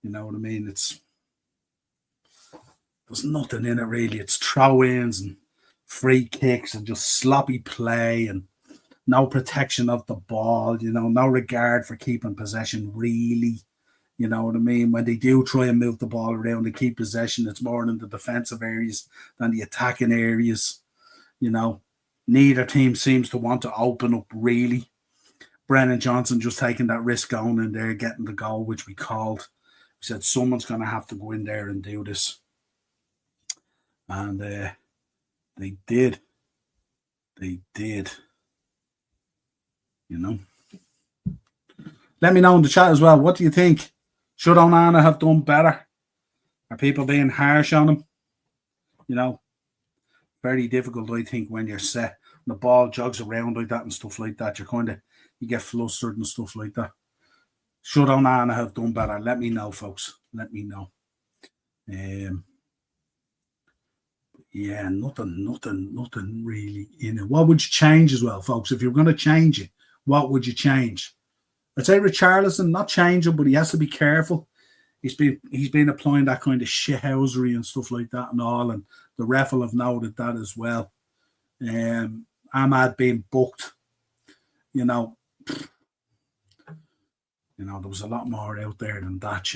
You know what I mean? There's nothing in it really. It's throw-ins and free kicks and just sloppy play and no protection of the ball, no regard for keeping possession really. You know what I mean? When they do try and move the ball around and keep possession, it's more in the defensive areas than the attacking areas. Neither team seems to want to open up really. Brennan Johnson just taking that risk going in there, getting the goal, which we called. We said someone's going to have to go in there and do this. And they did. They did. Let me know in the chat as well. What do you think? Should Onana have done better? Are people being harsh on him? Very difficult, I think, when you're set. When the ball jogs around like that and stuff like that, you get flustered and stuff like that. Should Onana have done better? Let me know, folks. Let me know. Yeah, nothing really in it. What would you change as well, folks? If you're going to change it, what would you change? I'd say Richarlison, not change him, but he has to be careful. He's been applying that kind of shithousery and stuff like that and all, and the ref will have noted that as well. Ahmad being booked, there was a lot more out there than that,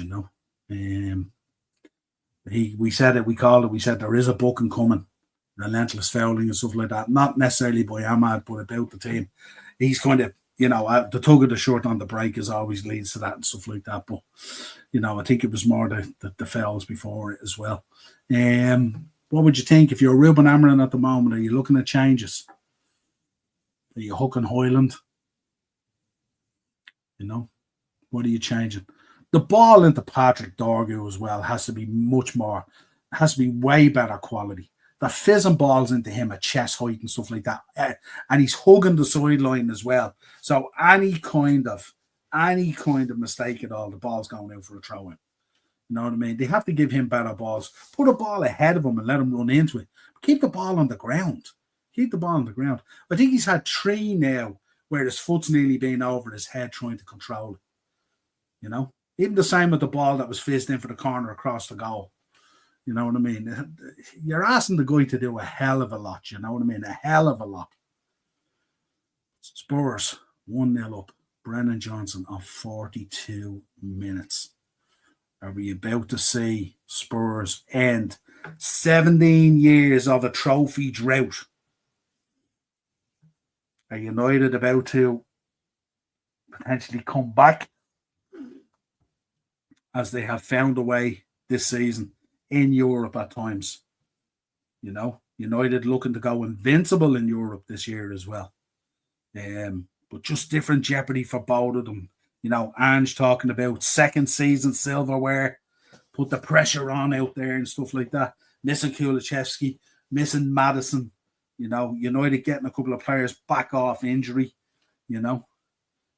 we said it, we called it, we said there is a booking coming, relentless fouling and stuff like that, not necessarily by Ahmad, but about the team. He's kind of, the tug of the shirt on the break is always leads to that and stuff like that. But, I think it was more the fouls before it as well. What would you think if you're Ruben Amorim at the moment? Are you looking at changes? Are you hooking Hoyland? What are you changing? The ball into Patrick Dorgu as well has to be way better quality. The fizzing balls into him at chest height and stuff like that. And he's hugging the sideline as well. So any kind of mistake at all, the ball's going out for a throw-in. You know what I mean? They have to give him better balls. Put a ball ahead of him and let him run into it. Keep the ball on the ground. I think he's had 3 now where his foot's nearly been over his head trying to control it. You know, even the same with the ball that was fizzed in for the corner across the goal. You know what I mean? You're asking the guy to do a hell of a lot. You know what I mean? A hell of a lot. Spurs 1-0 up. Brennan Johnson on 42 minutes. Are we about to see Spurs end 17 years of a trophy drought? Are United about to potentially come back as they have found a way this season in Europe at times? You know, United looking to go invincible in Europe this year as well. But just different jeopardy for both of them. You know, Ange talking about second season silverware, put the pressure on out there and stuff like that. Missing Kulichevsky, missing Madison. You know, United getting a couple of players back off injury. You know,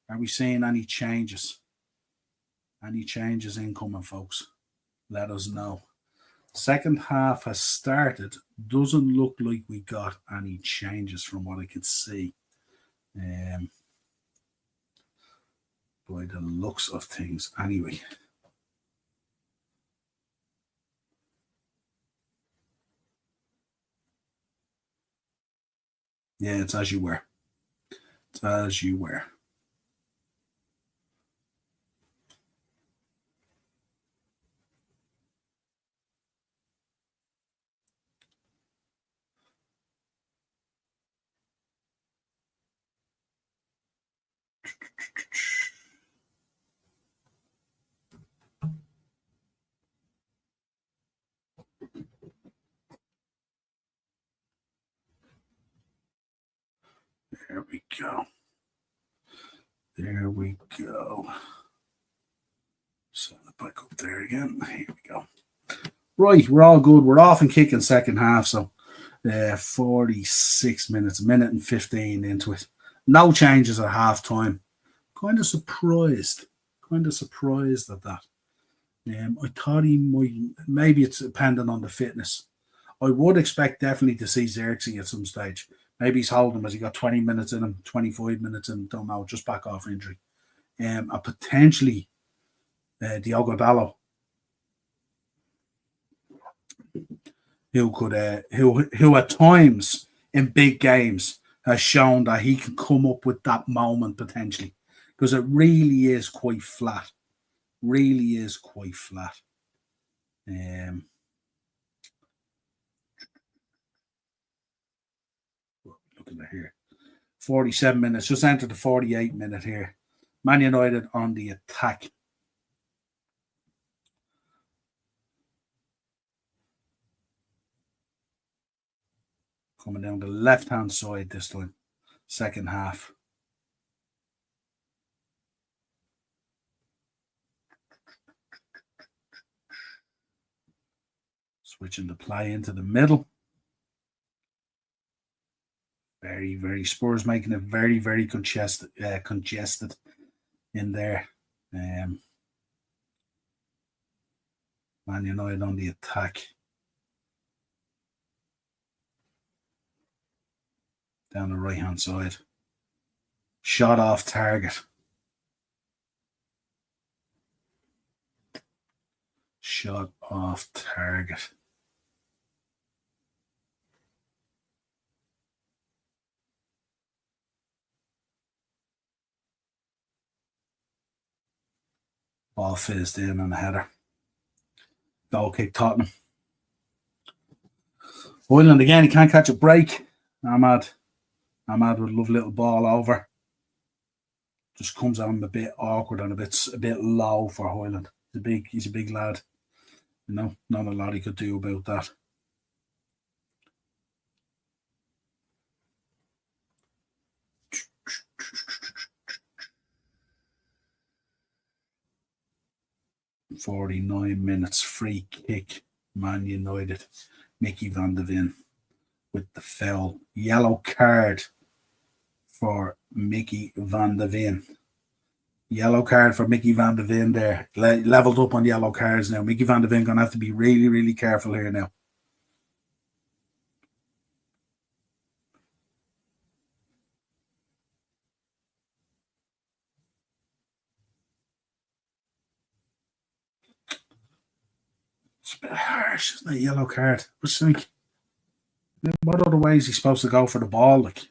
are we seeing any changes? Any changes incoming, folks? Let us know. Second half has started. Doesn't look like we got any changes from what I can see. By the looks of things, anyway. Yeah, it's as you were. It's as you were. There we go. There we go. Set it back up there again. Here we go. Right, we're all good. We're off and kicking second half, so 46 minutes, a minute and 15 into it. No changes at half time. Kind of surprised at that. I thought he might, maybe it's dependent on the fitness. I would expect definitely to see Xerxes at some stage. Maybe he's holding him as he got 20 minutes in him, 25 minutes in, don't know, just back off injury. And potentially Diogo Dalot, who could, who at times in big games has shown that he can come up with that moment potentially, because it really is quite flat. Really is quite flat. Looking at here, 47 minutes. Just entered the 48 minute here. Man United on the attack. Coming down the left-hand side this time. Second half. Switching the play into the middle. Very, very Spurs making it very, very congested in there. Man United on the attack. Down the right-hand side. Shot off target. Shot off target. Ball fizzed in on the header. Goal kick Tottenham. Hoyland again, he can't catch a break. Ahmad would love a little ball over. Just comes on a bit awkward and a bit low for Hoyland. He's a big lad. You know, not a lot he could do about that. "49 minutes, free kick, Man United. Mickey van de Ven with the foul. Yellow card for Mickey van de Ven. Yellow card for Mickey van de Ven there. Leveled up on yellow cards now. Mickey van de Ven going to have to be really, really careful here now. a bit harsh, isn't it? Yellow card. But like, what other way is he supposed to go for the ball? Like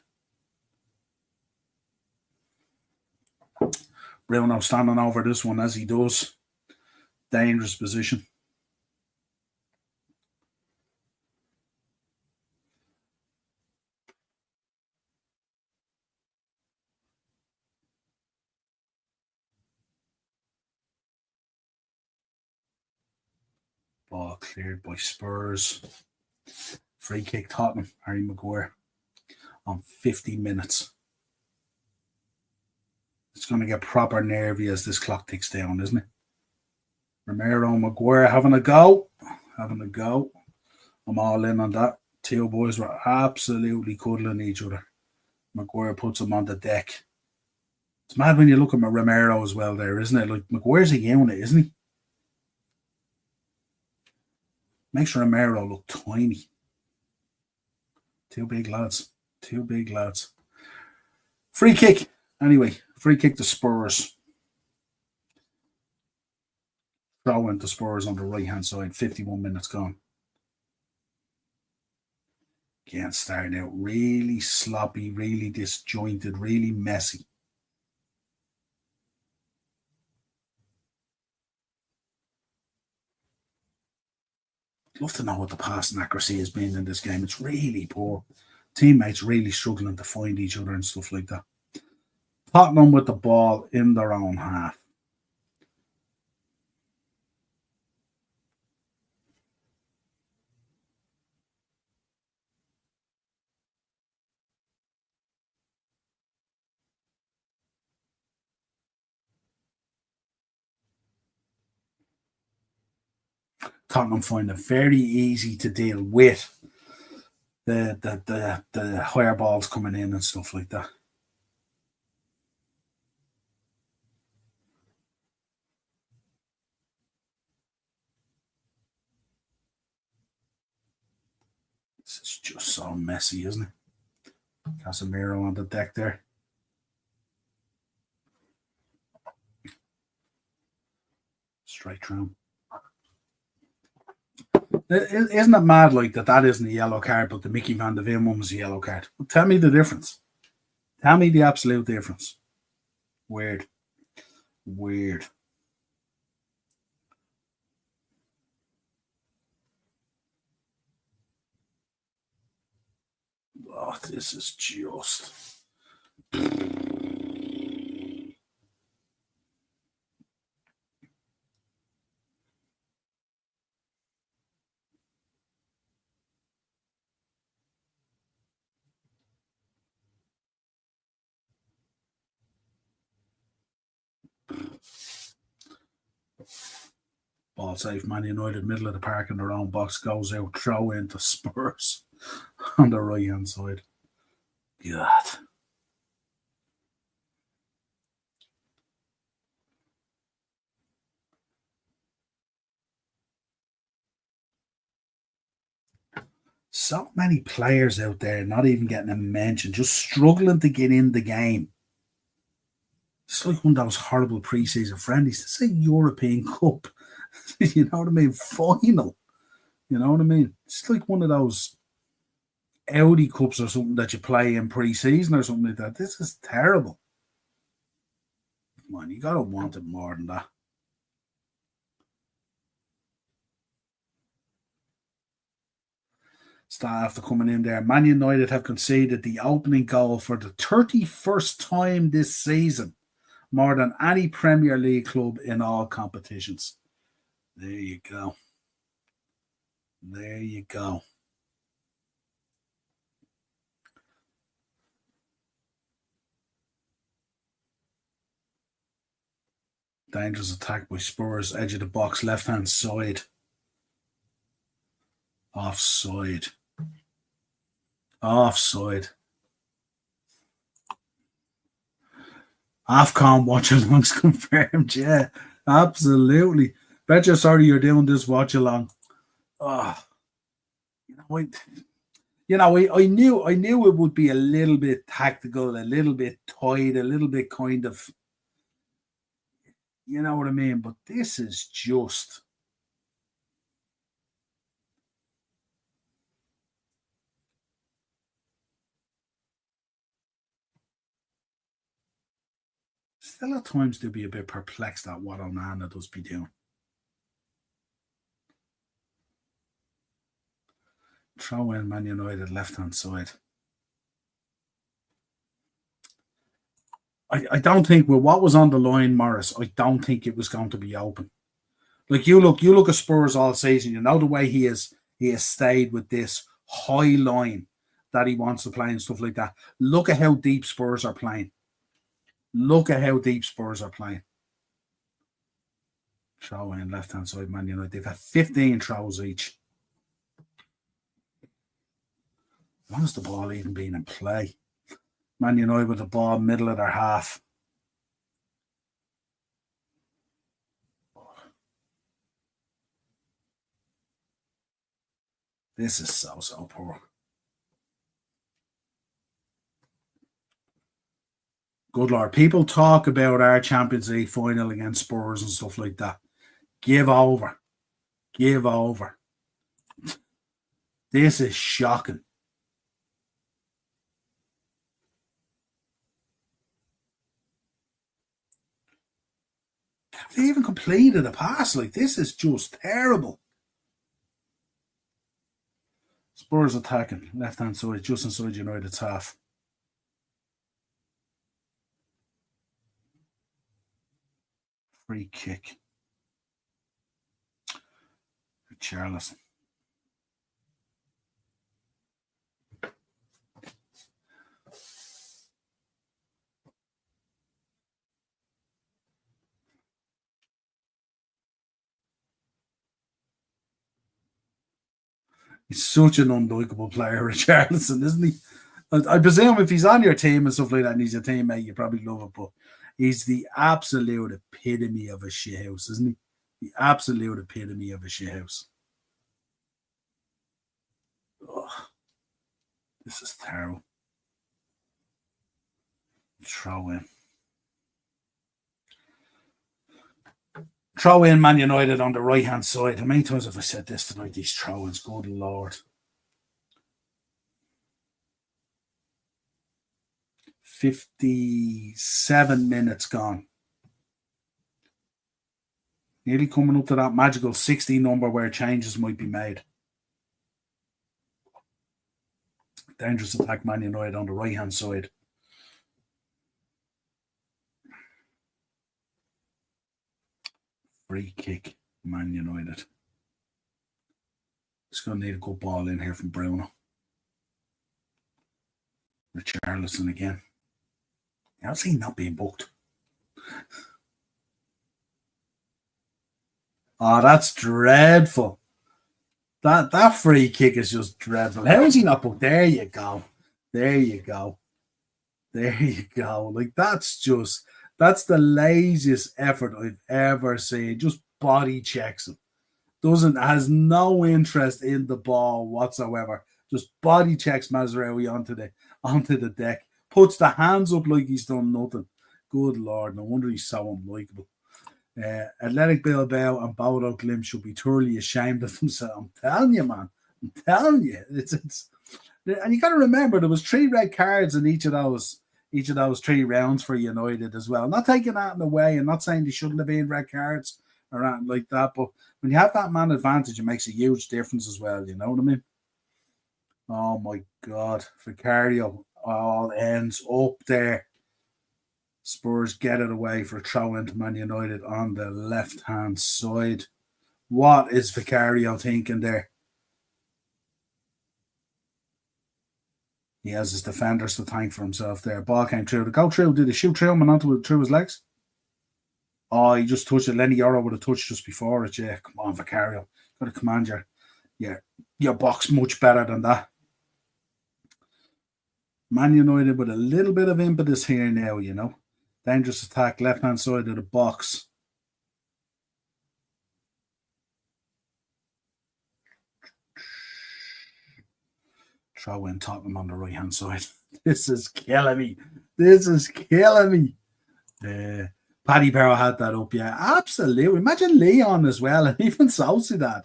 Bruno standing over this one as he does. Dangerous position. Ball cleared by Spurs. Free kick Tottenham. Harry Maguire on 50 minutes. It's going to get proper nervy as this clock ticks down, isn't it? Romero Maguire having a go. Having a go. I'm all in on that. Two boys were absolutely cuddling each other. Maguire puts him on the deck. It's mad when you look at Romero as well there, isn't it? Like, Maguire's a unit, isn't he? Makes Romero look tiny. Two big lads. Two big lads. Free kick. Anyway, free kick to Spurs. Throw into Spurs on the right-hand side. 51 minutes gone. Again, starting out really sloppy, really disjointed, really messy. Love to know what the passing accuracy has been in this game. It's really poor. Teammates really struggling to find each other and stuff like that. Tottenham with the ball in their own half. Tottenham find it very easy to deal with the higher balls coming in and stuff like that. This is just so messy, isn't it? Casemiro on the deck there. Straight through. Isn't it mad like that isn't a yellow card, but the Mickey Van de Ven one was a yellow card? Well, tell me the difference. Tell me the absolute difference. Weird. Weird. Oh, this is just. Ball safe, Man United, middle of the park in their own box, goes out, throw into Spurs on the right hand side. God. So many players out there not even getting a mention, just struggling to get in the game. It's like one of those horrible preseason friendlies. It's a European Cup. You know what I mean? Final. You know what I mean? It's like one of those Audi Cups or something that you play in pre-season or something like that. This is terrible. Come on, you gotta want it more than that. Start after coming in there. Man United have conceded the opening goal for the 31st time this season, more than any Premier League club in all competitions. There you go. There you go. Dangerous attack by Spurs, edge of the box, left hand side. Offside. Offside. AFCON watch alongs confirmed. Yeah, absolutely. Bet you're sorry you're doing this watch along. Oh, I knew it would be a little bit tactical, a little bit tight, a little bit kind of, you know what I mean. But this is just still at times do be a bit perplexed at what Onana does be doing. Throw in Man United left-hand side. I don't think with what was on the line, Morris, I don't think it was going to be open. Like you look at Spurs all season, you know the way he has stayed with this high line that he wants to play and stuff like that. Look at how deep Spurs are playing. Look at how deep Spurs are playing. Throw in left-hand side, Man United. They've had 15 throws each. When has the ball even been in play? Man United with the ball middle of their half. This is so poor. Good Lord. People talk about our Champions League final against Spurs and stuff like that. Give over. Give over. This is shocking. Have they even completed a pass? Like, this is just terrible. Spurs attacking. Left-hand side, just inside United's half. Free kick. Charles. He's such an unlikable player, Richarlison, isn't he? I presume if he's on your team and stuff like that and he's a teammate, you probably love it, but he's the absolute epitome of a shithouse, isn't he? The absolute epitome of a shithouse. This is terrible. Throw in. Throw in Man United on the right-hand side. How many times have I said this tonight? These throw-ins, good Lord. 57 minutes gone. Nearly coming up to that magical 60 number where changes might be made. Dangerous attack, Man United on the right-hand side. Free kick, Man United. It's going to need a good ball in here from Bruno. Richarlison again. How's he not being booked? Oh, that's dreadful. That free kick is just dreadful. How is he not booked? There you go. There you go. There you go. Like, that's the laziest effort I've ever seen. Just body checks him. Has no interest in the ball whatsoever. Just body checks Mazraoui onto the deck. Puts the hands up like he's done nothing. Good Lord, no wonder he's so unlikable. Athletic Bilbao and Bodo Glimt should be thoroughly ashamed of themselves. I'm telling you, man. I'm telling you. It's and you got to remember there was 3 red cards in each of those 3 rounds for United as well. Not taking that away and not saying they shouldn't have been red cards or anything like that, but when you have that man advantage, it makes a huge difference as well. You know what I mean? Oh my God, Vicario all ends up there. Spurs get it away for a throw into Man United on the left-hand side. What is Vicario thinking there? He has his defenders to thank for himself there. Ball came through. To go through, did he shoot through him and onto through his legs? Oh, he just touched it. Lenny Yoro would have touched just before it. Yeah, come on, Vicario. Got to command your box much better than that. Man United with a little bit of impetus here now, you know. Dangerous attack, left-hand side of the box. Throw in Tottenham on the right-hand side. This is killing me. Paddy Power had that up, yeah. Absolutely. Imagine Leon as well, and even Sociedad.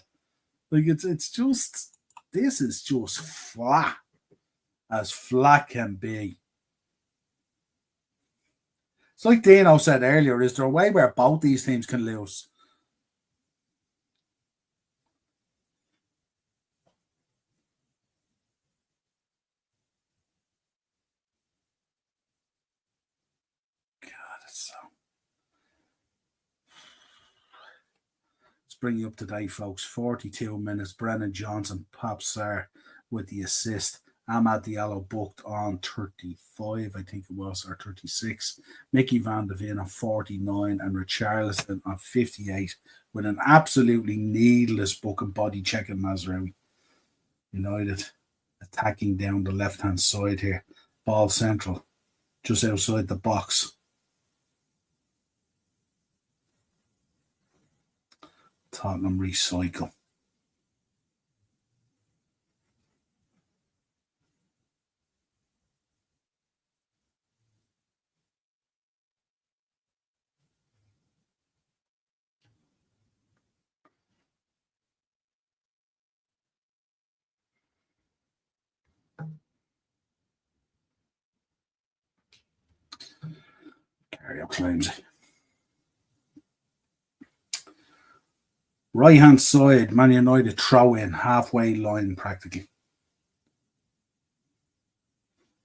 Like, it's just, this is just flat. As flat can be. It's like Dino said earlier, is there a way where both these teams can lose? God, let's bring you up to date, folks. 42 minutes. Brennan Johnson pops there with the assist. Ahmad Diallo booked on 35, I think it was, or 36. Mickey Van de Ven on 49 and Richarlison on 58 with an absolutely needless book and body checking Mazraoui. United attacking down the left-hand side here. Ball central, just outside the box. Tottenham recycle. Carrier claims it. Right hand side, Man United throw in, halfway line practically.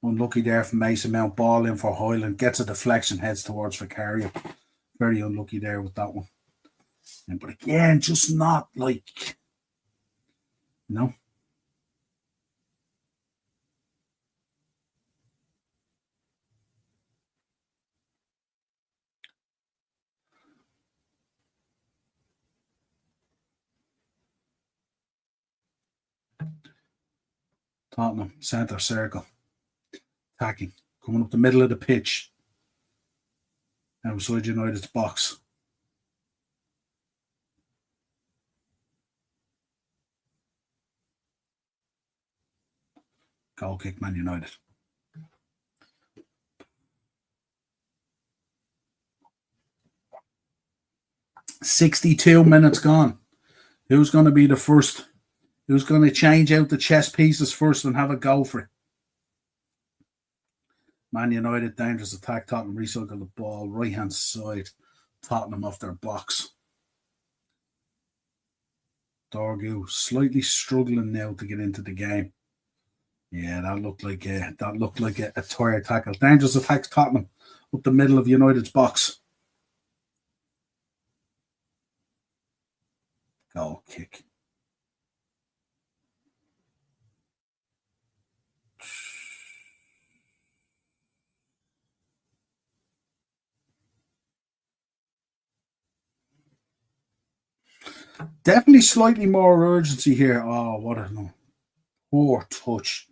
Unlucky there from Mason Mount, ball in for Hoyland, gets a deflection, heads towards Vicario. Very unlucky there with that one. But again, just not like, you know. Tottenham, centre circle, attacking, coming up the middle of the pitch, outside United's box. Goal kick, Man United. 62 minutes gone. Who's going to be the first? Who's going to change out the chess pieces first and have a go for it? Man United, dangerous attack. Tottenham recycle the ball. Right hand side. Tottenham off their box. Dorgu slightly struggling now to get into the game. Yeah, that looked like a tired tackle. Dangerous attack. Tottenham up the middle of United's box. Goal kick. Definitely slightly more urgency here. Oh, what a poor touch.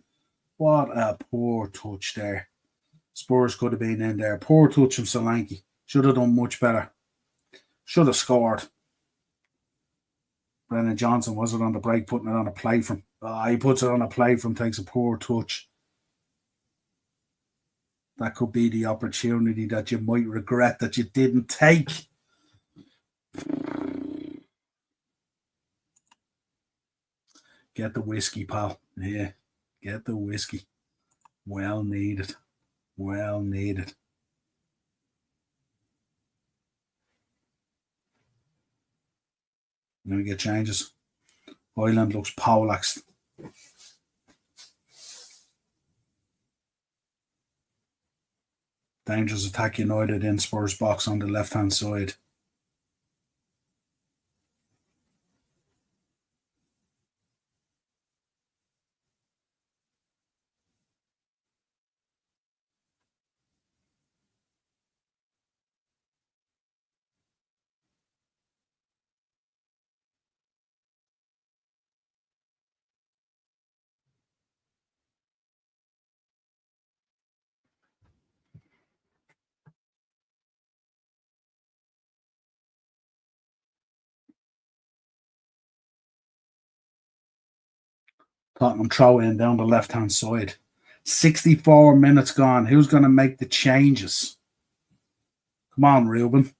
What a poor touch there. Spurs could have been in there. Poor touch from Solanke. Should have done much better. Should have scored. Brennan Johnson was it on the break, putting it on a play from. He puts it on a play from, takes a poor touch. That could be the opportunity that you might regret that you didn't take. Get the whiskey, pal. Yeah, get the whiskey. Well needed. Well needed. Then we get changes. Hoyland looks poleaxed. Dangerous attack United in Spurs box on the left hand side. Tottenham throw in down the left hand side. 64 minutes gone. Who's going to make the changes? Come on, Ruben.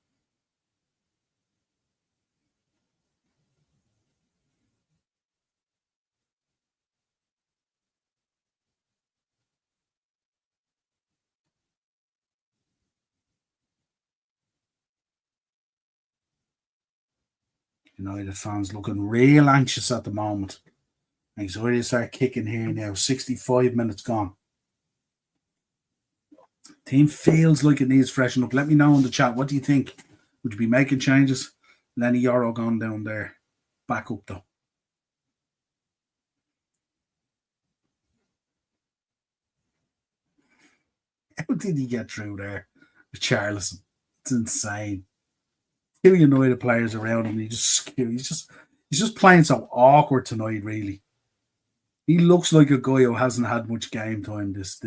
United fans looking real anxious at the moment. Anxiety to start kicking here now. 65 minutes gone. Team feels like it needs freshen up. Let me know in the chat. What do you think? Would you be making changes? Lenny Yoro gone down there. Back up though. How did he get through there with Charlison? It's insane. Two United players around him. He's just playing so awkward tonight. Really, he looks like a guy who hasn't had much game time this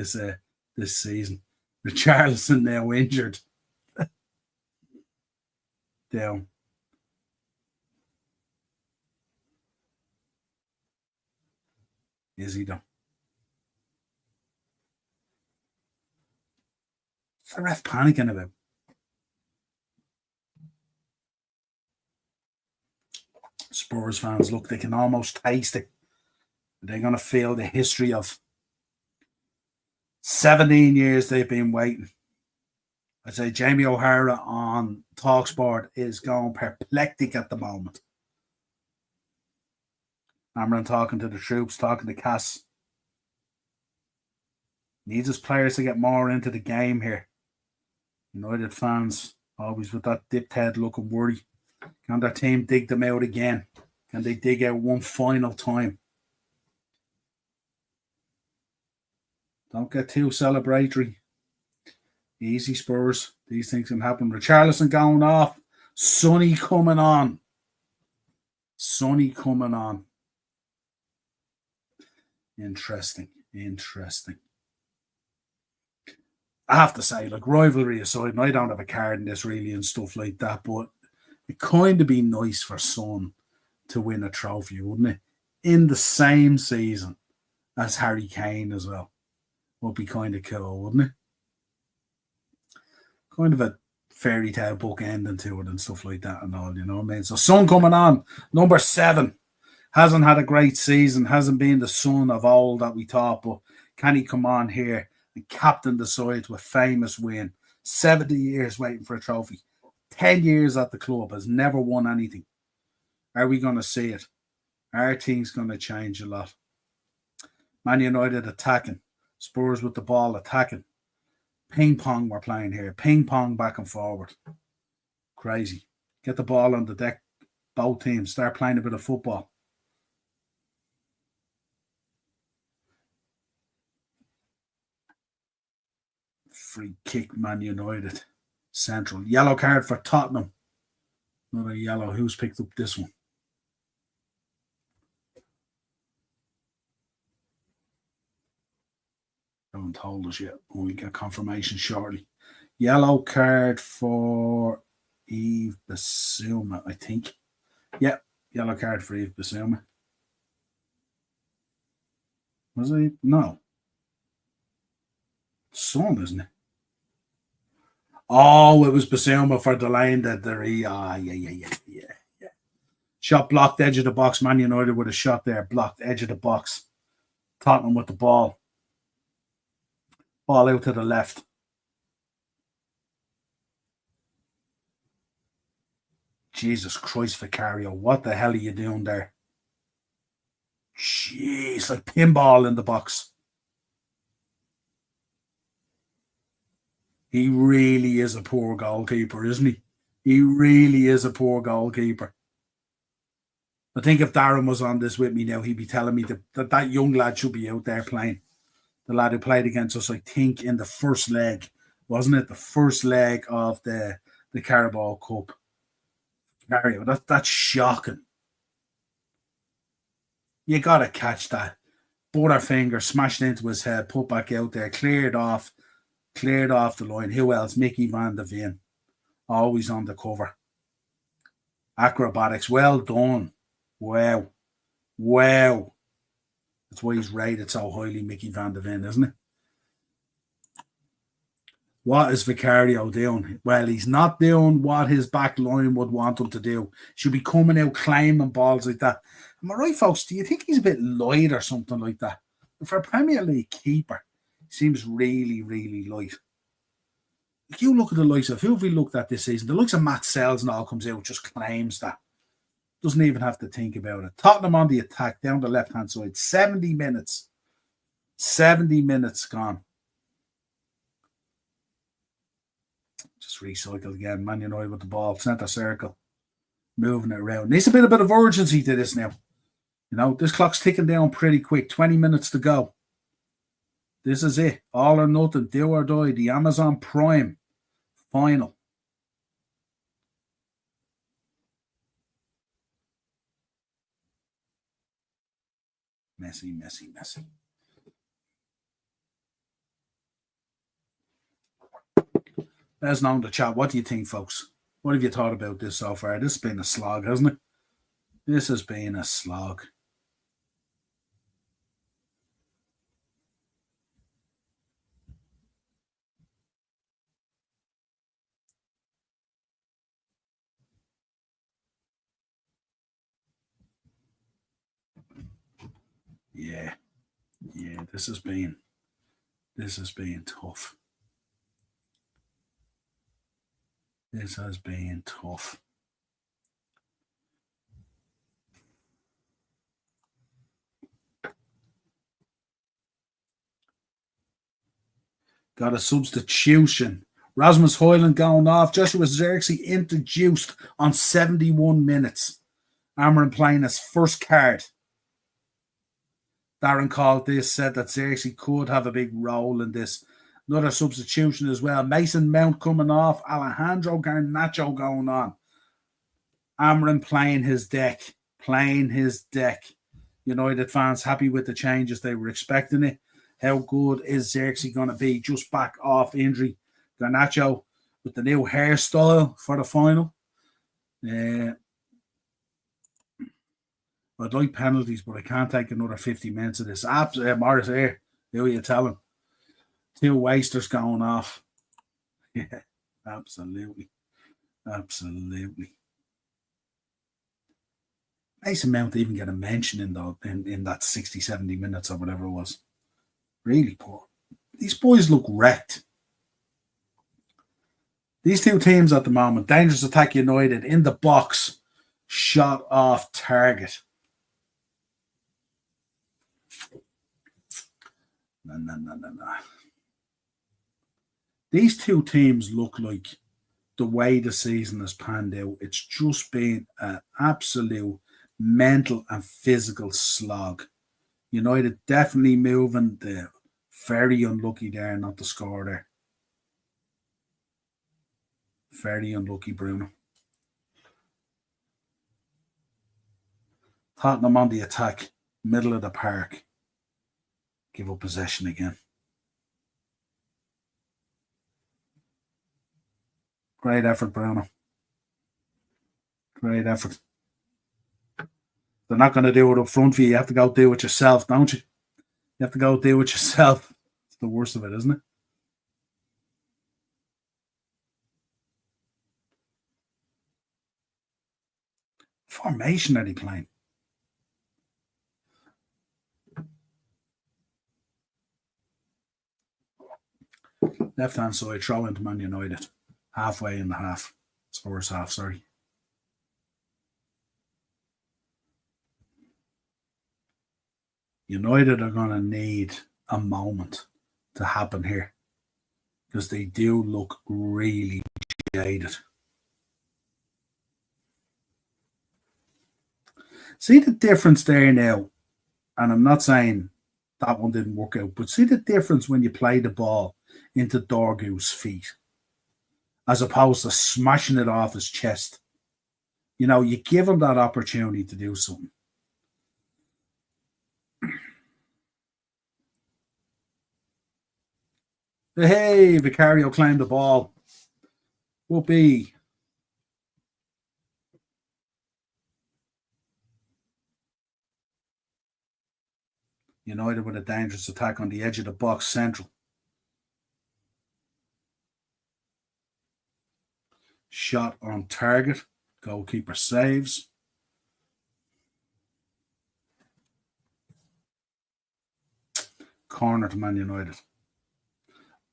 season. Richarlison now injured. Down. Is he though? What's the ref panicking about? Spurs fans, look, they can almost taste it. They're going to feel the history of 17 years they've been waiting. I'd say Jamie O'Hara on TalkSport is going perplectic at the moment. Amran talking to the troops, talking to Cass. Needs his players to get more into the game here. United fans always with that dipped head looking worried. Can their team dig them out again? Can they dig out one final time? Don't get too celebratory. Easy Spurs. These things can happen. Richarlison going off. Sonny coming on. Interesting. I have to say, like, rivalry aside, and I don't have a card in this really and stuff like that, but it kind of be nice for Son to win a trophy, wouldn't it? In the same season as Harry Kane as well. Would be kind of cool, wouldn't it? Kind of a fairy tale book ending to it and stuff like that and all, you know what I mean? So Son coming on, number 7. Hasn't had a great season, hasn't been the Son of old that we thought, but can he come on here and captain the side to a famous win? 70 years waiting for a trophy. 10 years at the club, has never won anything. Are we going to see it? Our team's going to change a lot. Man United attacking. Spurs with the ball attacking. Ping pong we're playing here. Ping pong back and forward. Crazy. Get the ball on the deck. Both teams start playing a bit of football. Free kick, Man United. Central. Yellow card for Tottenham. Another yellow. Who's picked up this one? Haven't told us yet. We'll get confirmation shortly. Yellow card for Yves Bissouma, I think. Yeah, yellow card for Yves Bissouma. Was he? No. Son, isn't it? Oh, it was Bissouma for delaying that. Yeah. Shot blocked, edge of the box. Man United with a shot there, blocked, edge of the box. Tottenham with the ball. Ball out to the left. Jesus Christ, Vicario. What the hell are you doing there? Jeez, like pinball in the box. He really is a poor goalkeeper, isn't he? He really is a poor goalkeeper. I think if Darren was on this with me now, he'd be telling me that young lad should be out there playing. The lad who played against us, I think, in the first leg, wasn't it? The first leg of the Carabao Cup. That's shocking. You got to catch that. Butterfinger smashed into his head, put back out there, cleared off the line. Who else? Mickey Van de Ven. Always on the cover. Acrobatics. Well done. Wow. That's why he's rated so highly, Mickey Van de Ven, isn't it? What is Vicario doing? Well, he's not doing what his back line would want him to do. Should be coming out claiming balls like that. Am I right, folks? Do you think he's a bit light or something like that? For a Premier League keeper, he seems really, really light. If you look at the likes of who have we looked at this season, the likes of Matt Sells and all comes out just claims that. Doesn't even have to think about it. Tottenham on the attack down the left-hand side. 70 minutes. 70 minutes gone. Just recycle again. Man United with the ball. Centre circle. Moving it around. Needs a bit of urgency to this now. You know, this clock's ticking down pretty quick. 20 minutes to go. This is it. All or nothing. Do or die. The Amazon Prime final. Messy. Let us know in the chat. What do you think, folks? What have you thought about this so far? This has been a slog, hasn't it? This has been a slog. Yeah, this has been tough. This has been tough. Got a substitution. Rasmus Højlund going off. Joshua Zirkzee introduced on 71 minutes. Amarin playing his first card. Darren called this, said that Zirkzee could have a big role in this. Another substitution as well. Mason Mount coming off. Alejandro Garnacho going on. Amarin playing his deck. United fans happy with the changes. They were expecting it. How good is Zirkzee going to be? Just back off injury. Garnacho with the new hairstyle for the final. I'd like penalties, but I can't take another 50 minutes of this. Morris here. Who are you telling? 2 wasters going off. Yeah, absolutely. Mason Mount even get a mention in that 60, 70 minutes or whatever it was. Really poor. These boys look wrecked. These two teams at the moment, Dangerous Attack United in the box, shot off target. No. These two teams look like the way the season has panned out. It's just been an absolute mental and physical slog. United definitely moving. The very unlucky there not to score there. Very unlucky, Bruno. Tottenham on the attack, middle of the park. Give up possession again. Great effort, Bruno. Great effort. They're not going to do it up front for you. You have to go do it yourself, don't you? You have to go do it yourself. It's the worst of it, isn't it? Formation are they playing? Left-hand side, throw into Man United. Halfway in the half. Spurs half, sorry. United are going to need a moment to happen here because they do look really jaded. See the difference there now, and I'm not saying that one didn't work out, but see the difference when you play the ball into Dorgu's feet as opposed to smashing it off his chest. You know, you give him that opportunity to do something. Hey, Vicario claimed the ball. Whoopee. United with a dangerous attack on the edge of the box central. Shot on target. Goalkeeper saves. Corner to Man United.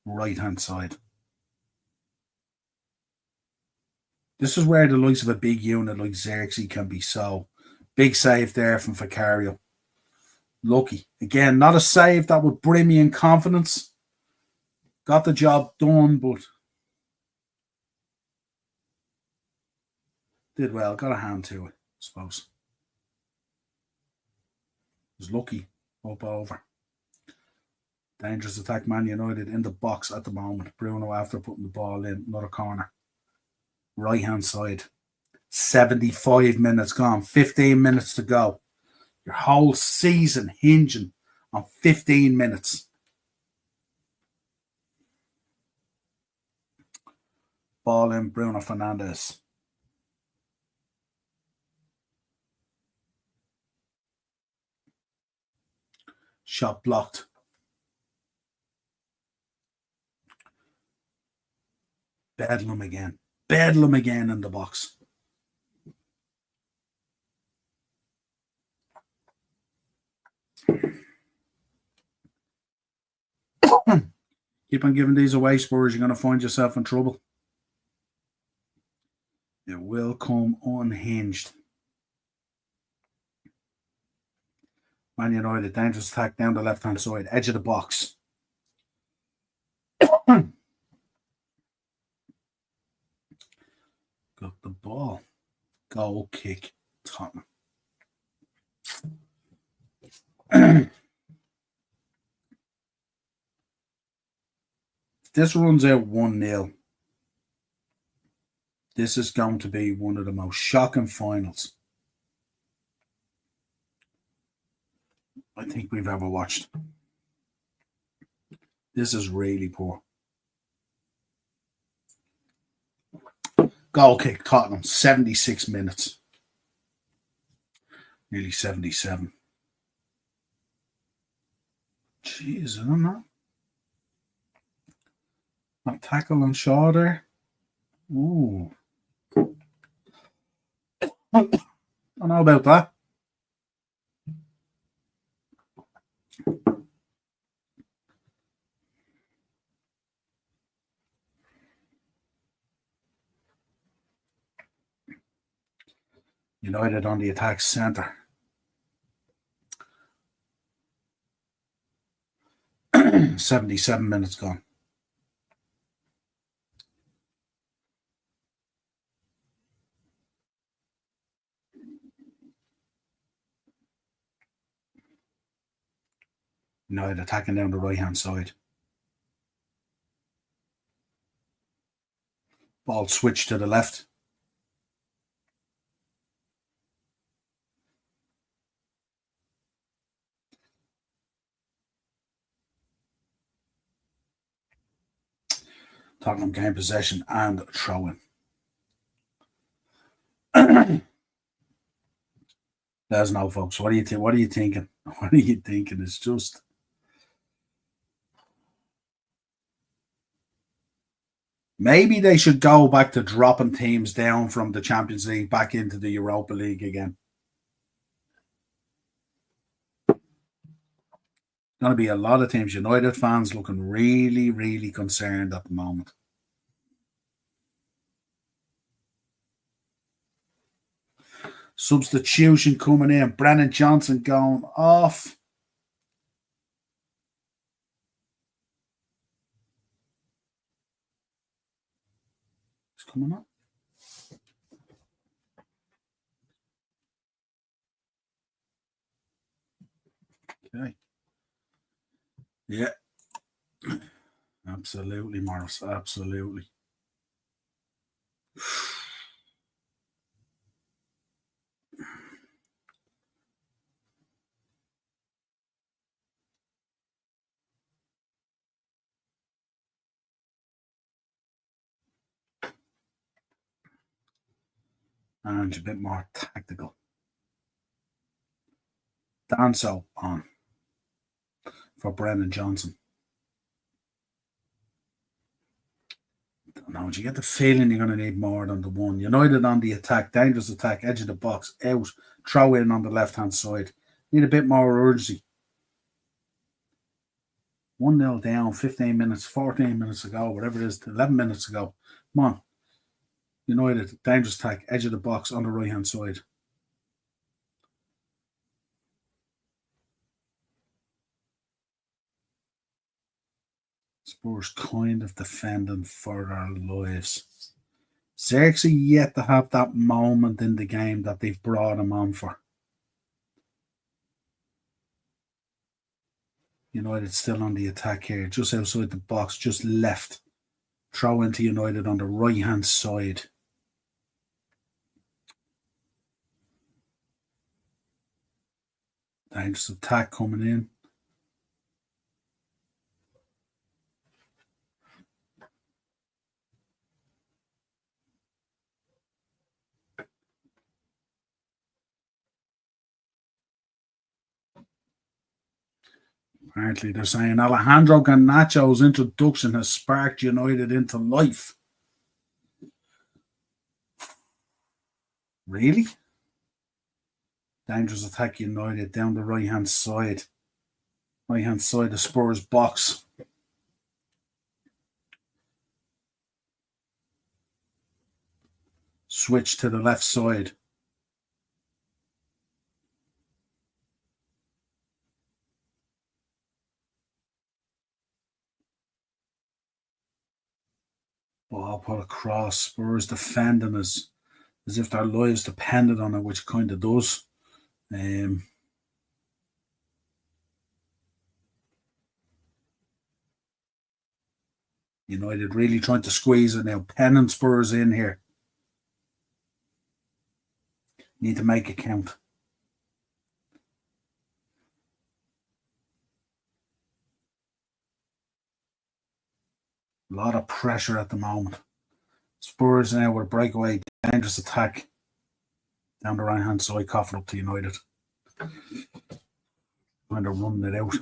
Right hand side. This is where the likes of a big unit like Xerxes can be so. Big save there from Vicario. Lucky. Again, not a save that would bring me in confidence. Got the job done, but did well. Got a hand to it, I suppose. Was lucky. Up over. Dangerous attack, Man United in the box at the moment. Bruno after putting the ball in. Another corner. Right hand side. 75 minutes gone. 15 minutes to go. Your whole season hinging on 15 minutes. Ball in, Bruno Fernandes. Shot blocked. Bedlam again. Bedlam again in the box. Keep on giving these away, Spurs. You're going to find yourself in trouble. It will come unhinged. Man United, dangerous attack down the left-hand side, edge of the box. Got the ball. Goal kick. Tottenham. This runs out 1-0. This is going to be one of the most shocking finals I think we've ever watched. This is really poor. Goal kick, Tottenham, 76 minutes. Nearly 77. Jeez, I don't know. Not tackle on Shaw there. Ooh. Don't know about that. United on the attack centre. 77 minutes gone. United attacking down the right-hand side. Ball switched to the left. Tottenham gain possession and throw-in. There's no, folks. What do you think? What are you thinking? What are you thinking? It's just maybe they should go back to dropping teams down from the Champions League back into the Europa League again. Going to be a lot of teams. United fans looking really, really concerned at the moment. Substitution coming in. Brennan Johnson going off. It's coming up. Okay. Yeah. Absolutely, Morris. Absolutely. And a bit more tactical. Danso on for Brennan Johnson. No, you get the feeling you're going to need more than the one. United on the attack, dangerous attack, edge of the box, out, throw in on the left-hand side. Need a bit more urgency. 1-0 down, 15 minutes, 14 minutes ago, whatever it is, 11 minutes ago. Come on. United, dangerous attack, edge of the box on the right hand side. Spurs kind of defending for their lives. Xerxes yet to have that moment in the game that they've brought him on for. United still on the attack here, just outside the box, just left. Throw into United on the right hand side. Dangerous attack coming in. Apparently, they're saying Alejandro Garnacho's introduction has sparked United into life. Really? Dangerous attack United down the right hand side. Right hand side of Spurs box. Switch to the left side. Ball put across. Spurs defending as if their lives depended on it, which kind of does. United really trying to squeeze it now. Penning Spurs in here. Need to make it count. A lot of pressure at the moment. Spurs now with a breakaway, dangerous attack down the right hand side, coughing up to United. Kind of running it out.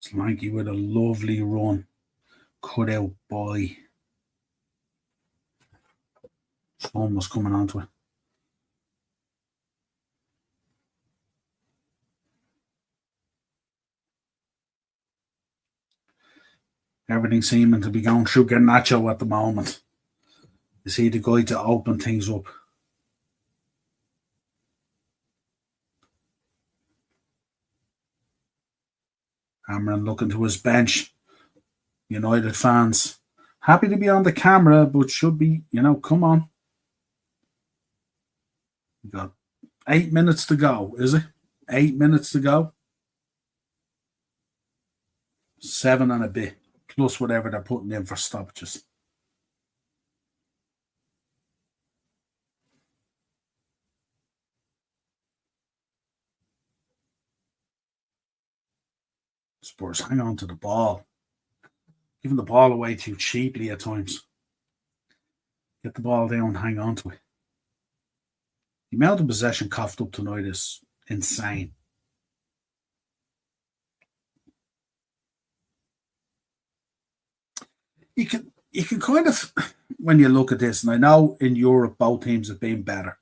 Slanky with a lovely run. Cut out by. Almost coming onto it. Everything seeming to be going through Garnacho at the moment. Is he the guy to open things up? Cameron looking to his bench. United fans happy to be on the camera, but should be, come on. We got 8 minutes to go, is it? 8 minutes to go. 7 and a bit, plus whatever they're putting in for stoppages. Spurs hang on to the ball. Giving the ball away too cheaply at times. Get the ball down, hang on to it. The amount of possession coughed up tonight is insane. You can kind of, when you look at this, and I know in Europe both teams have been better,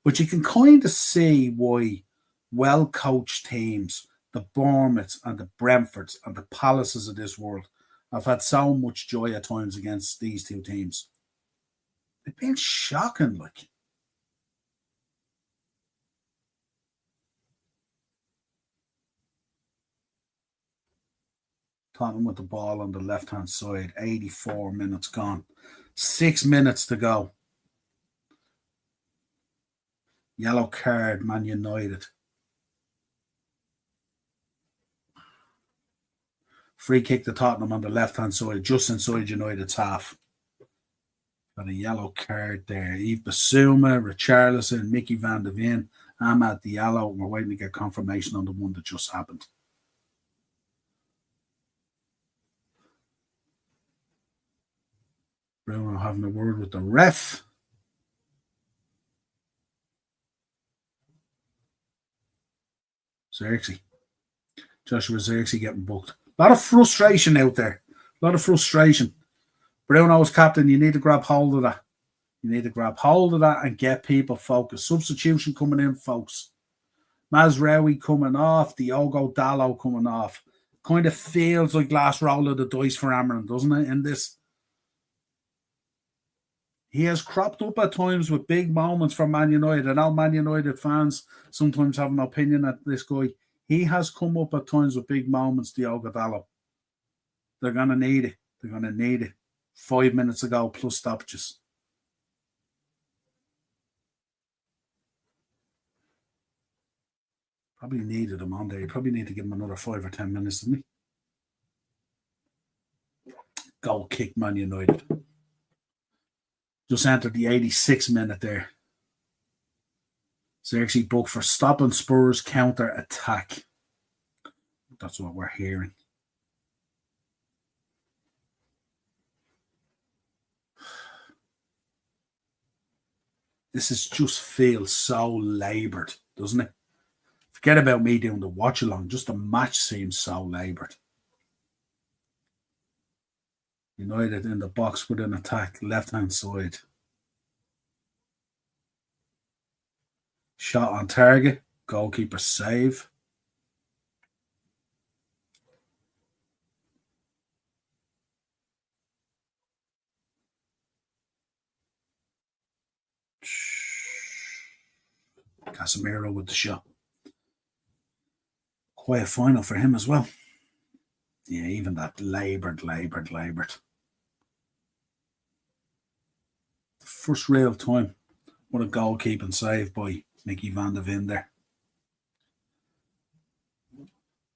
but you can kind of see why well-coached teams, the Bournemouths and the Brentfords and the Palaces of this world, have had so much joy at times against these two teams. They've been shocking, like. Tottenham with the ball on the left-hand side. 84 minutes gone. 6 minutes to go. Yellow card, Man United. Free kick to Tottenham on the left-hand side, just inside United's half. Got a yellow card there. Yves Bissouma, Richarlison, Mickey van de Ven, Amad Diallo. We're waiting to get confirmation on the one that just happened. Bruno having a word with the ref. Xerxes. Joshua Xerxes getting booked. A lot of frustration out there. A lot of frustration. Bruno as captain, you need to grab hold of that. You need to grab hold of that and get people focused. Substitution coming in, folks. Mazraoui coming off, Diogo Dalot coming off. Kind of feels like last roll of the dice for Amarin, doesn't it, in this? He has cropped up at times with big moments for Man United. I know Man United fans sometimes have an opinion at this guy. He has come up at times with big moments, Diogo Dalot. They're going to need it. They're going to need it. 5 minutes ago, plus stoppages. Probably needed him on there. You probably need to give him another 5 or 10 minutes, didn't he? Goal kick, Man United. Just entered the 86th minute there. Xerxes booked for stopping Spurs counter attack. That's what we're hearing. This is just feels so laboured, doesn't it? Forget about me doing the watch along. Just the match seems so laboured. United in the box with an attack, left-hand side. Shot on target, goalkeeper save. Casemiro with the shot. Quite a final for him as well. Yeah, even that laboured. The first real time. What a goalkeeping save by Mickey van de Ven there.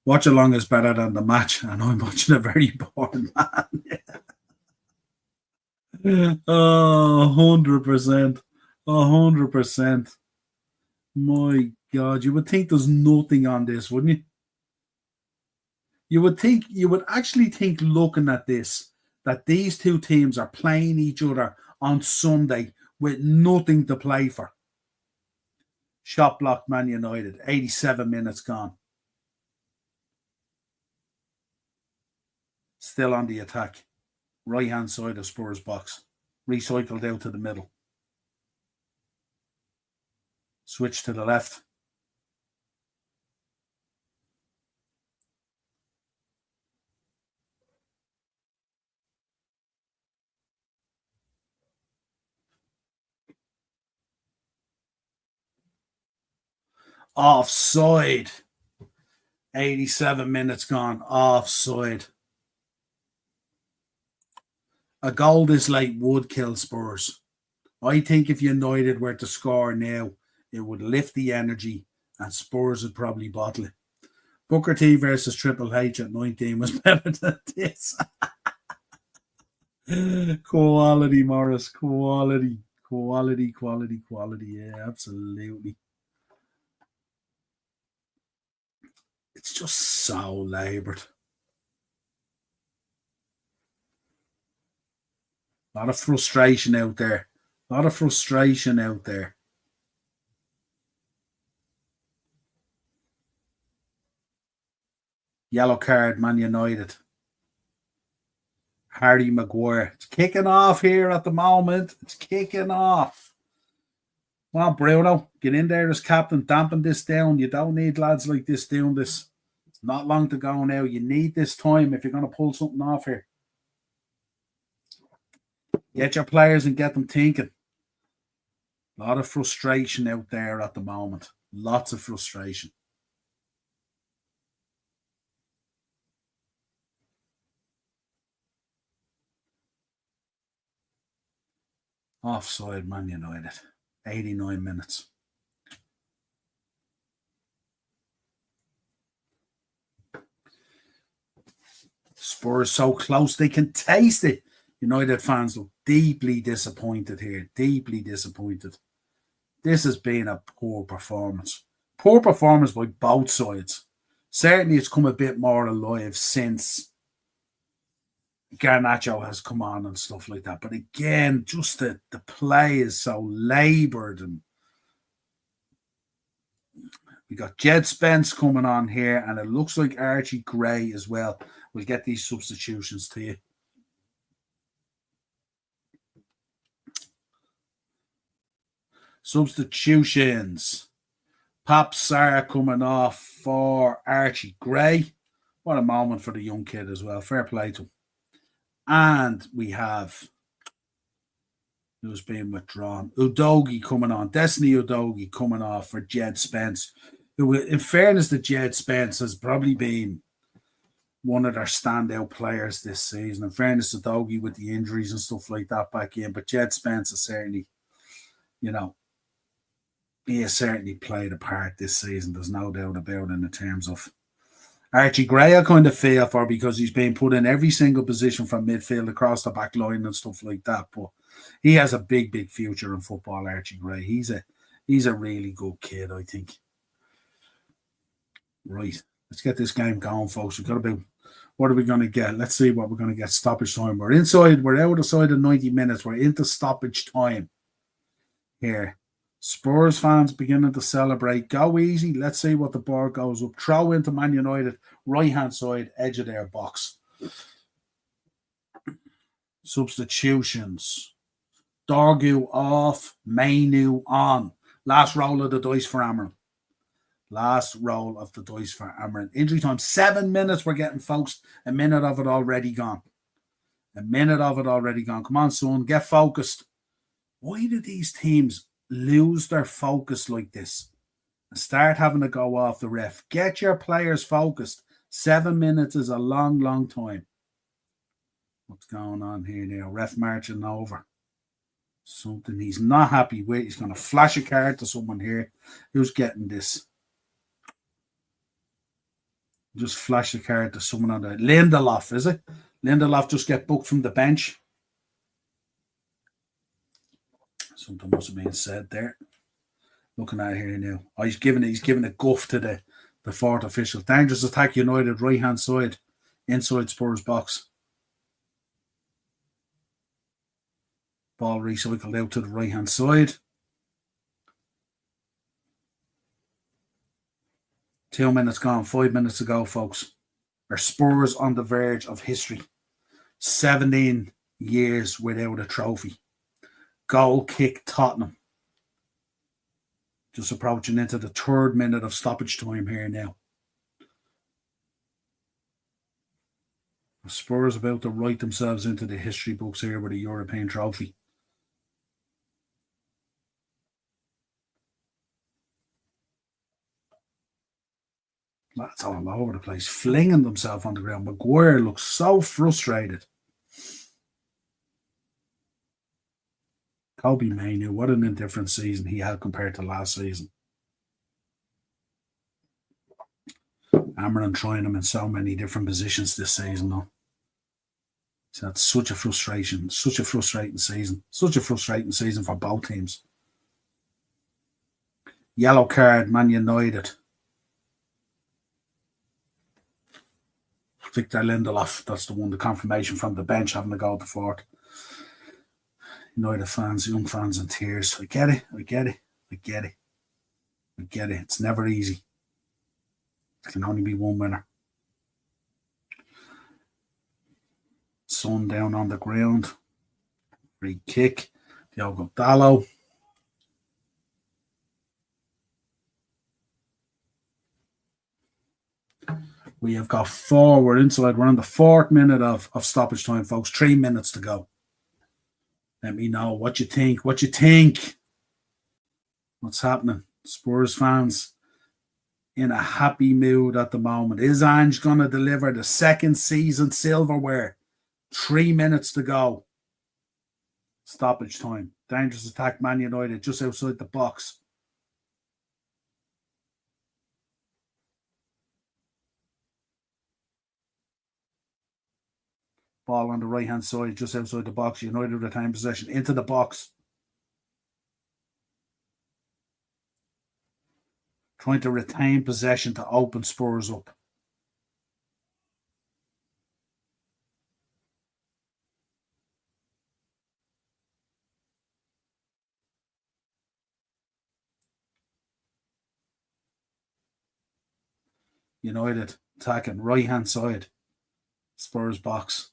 Watch along is better than the match, and I'm watching a very boring man. Oh, 100%. 100%. My God, you would think there's nothing on this, wouldn't you? You would actually think, looking at this, that these two teams are playing each other on Sunday with nothing to play for. Shot blocked, Man United. 87 minutes gone. Still on the attack. Right hand side of Spurs box. Recycled out to the middle. Switch to the left. Offside. 87 minutes gone. Offside. A goal this late would kill Spurs. I think if United were to score now, it would lift the energy and Spurs would probably bottle it. Booker T versus Triple H at 19 was better than this. Quality, Morris. Quality. Yeah, absolutely. It's just so laboured. A lot of frustration out there. Yellow card, Man United. Harry Maguire. It's kicking off here at the moment. It's kicking off. Come on, Bruno. Get in there as captain. Dampen this down. You don't need lads like this doing this. It's not long to go now. You need this time if you're going to pull something off here. Get your players and get them thinking. A lot of frustration out there at the moment. Lots of frustration. Offside, Man United. 89 minutes. Spurs so close, they can taste it. United fans look deeply disappointed here. Deeply disappointed. This has been a poor performance. Poor performance by both sides. Certainly it's come a bit more alive since Garnacho has come on and stuff like that. But again, just the play is so laboured. And we got Jed Spence coming on here, and it looks like Archie Gray as well. We'll get these substitutions to you. Substitutions. Pap Sarr coming off for Archie Gray. What a moment for the young kid as well. Fair play to him. And we have who's being withdrawn. Udogi coming on. Destiny Udogi coming off for Jed Spence. Who, in fairness to Jed Spence, has probably been one of their standout players this season. In fairness to Udogi with the injuries and stuff like that back in. But Jed Spence has certainly, he has certainly played a part this season. There's no doubt about it in terms of Archie Gray, I kind of feel for because he's been put in every single position from midfield across the back line and stuff like that. But he has a big, big future in football, Archie Gray. He's a really good kid, I think. Right. Let's get this game going, folks. We've got about what are we going to get? Let's see what we're going to get. Stoppage time. We're out outside of 90 minutes. We're into stoppage time here. Spurs fans beginning to celebrate. Go easy. Let's see what the ball goes up. Throw into Man United, right-hand side, edge of their box. Substitutions. Dorgu off, Mainu on. Last roll of the dice for Amarin. Last roll of the dice for Amarin. Injury time, 7 minutes we're getting, folks. A minute of it already gone. Come on, son, get focused. Why do these teams lose their focus like this and start having to go off the ref? Get your players focused. 7 minutes is a long, long time. What's going on here now? Ref marching over. Something he's not happy with. He's going to flash a card to someone here. Who's getting this? Just flash a card to someone on there. Lindelof, is it? Lindelof just get booked from the bench. Something must have been said there. Looking at it here now. Oh, he's giving a guff to the fourth official. Dangerous attack United, right hand side, inside Spurs box. Ball recycled out to the right hand side. 2 minutes gone, 5 minutes to go, folks. Our Spurs on the verge of history. 17 years without a trophy. Goal kick Tottenham. Just approaching into the 3rd minute of stoppage time here now. The Spurs about to write themselves into the history books here with a European trophy. That's all over the place, flinging themselves on the ground. Maguire looks so frustrated. Kobe Mainu, what an indifferent season he had compared to last season. Amarin trying him in so many different positions this season, though. So that's such a frustrating season. Such a frustrating season for both teams. Yellow card, Man United. Victor Lindelof, that's the one, the confirmation from the bench, having to go to fourth. United fans, young fans in tears. I get it. It's never easy. There can only be one winner. Son down on the ground. Free kick. Diogo Dalot. We have got 4. We're inside. We're on the 4th minute of stoppage time, folks. 3 minutes to go. Let me know what you think. What's happening? Spurs fans in a happy mood at the moment. Is Ange going to deliver the 2nd season silverware? 3 minutes to go. Stoppage time. Dangerous attack, Man United, just outside the box. Ball on the right-hand side, just outside the box. United retain possession into the box. Trying to retain possession to open Spurs up. United attacking right-hand side. Spurs box.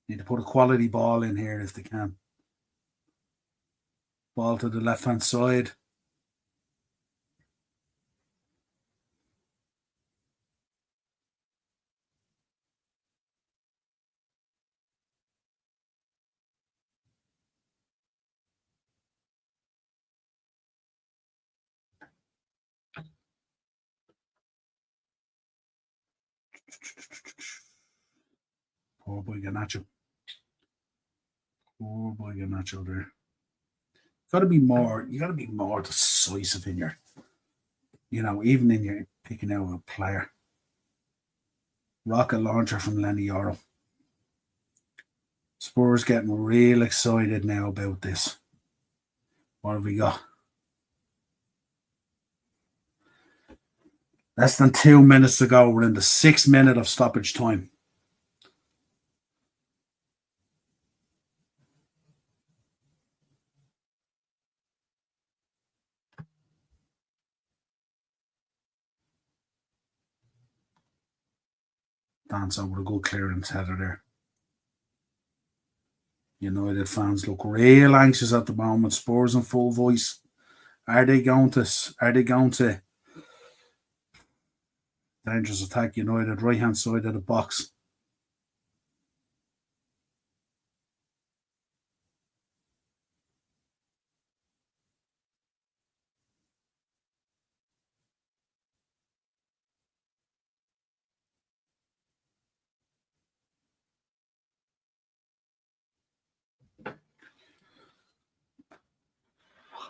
Need to put a quality ball in here if they can. Ball to the left-hand side. Poor boy Ganacho. Poor boy Ganacho there. You gotta be more decisive in your, even in your picking out a player. Rocket launcher from Lenny Yoro. Spurs getting real excited now about this. What have we got? Less than 2 minutes to go. We're in the 6th minute of stoppage time. Dance over a good clearance header there. United fans look real anxious at the moment. Spurs in full voice. Are they going to dangerous attack United right hand side of the box?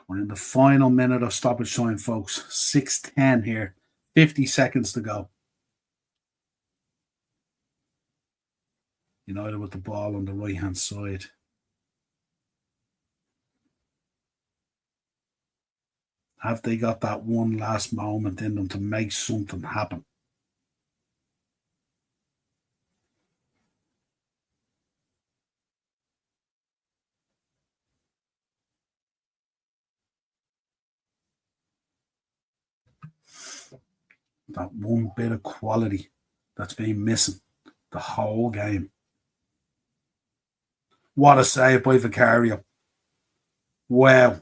We're in the final minute of stoppage time, folks. 6:10 here. 50 seconds to go. United with the ball on the right hand side. Have they got that one last moment in them to make something happen? That one bit of quality that's been missing the whole game. What a save by Vicario. Wow.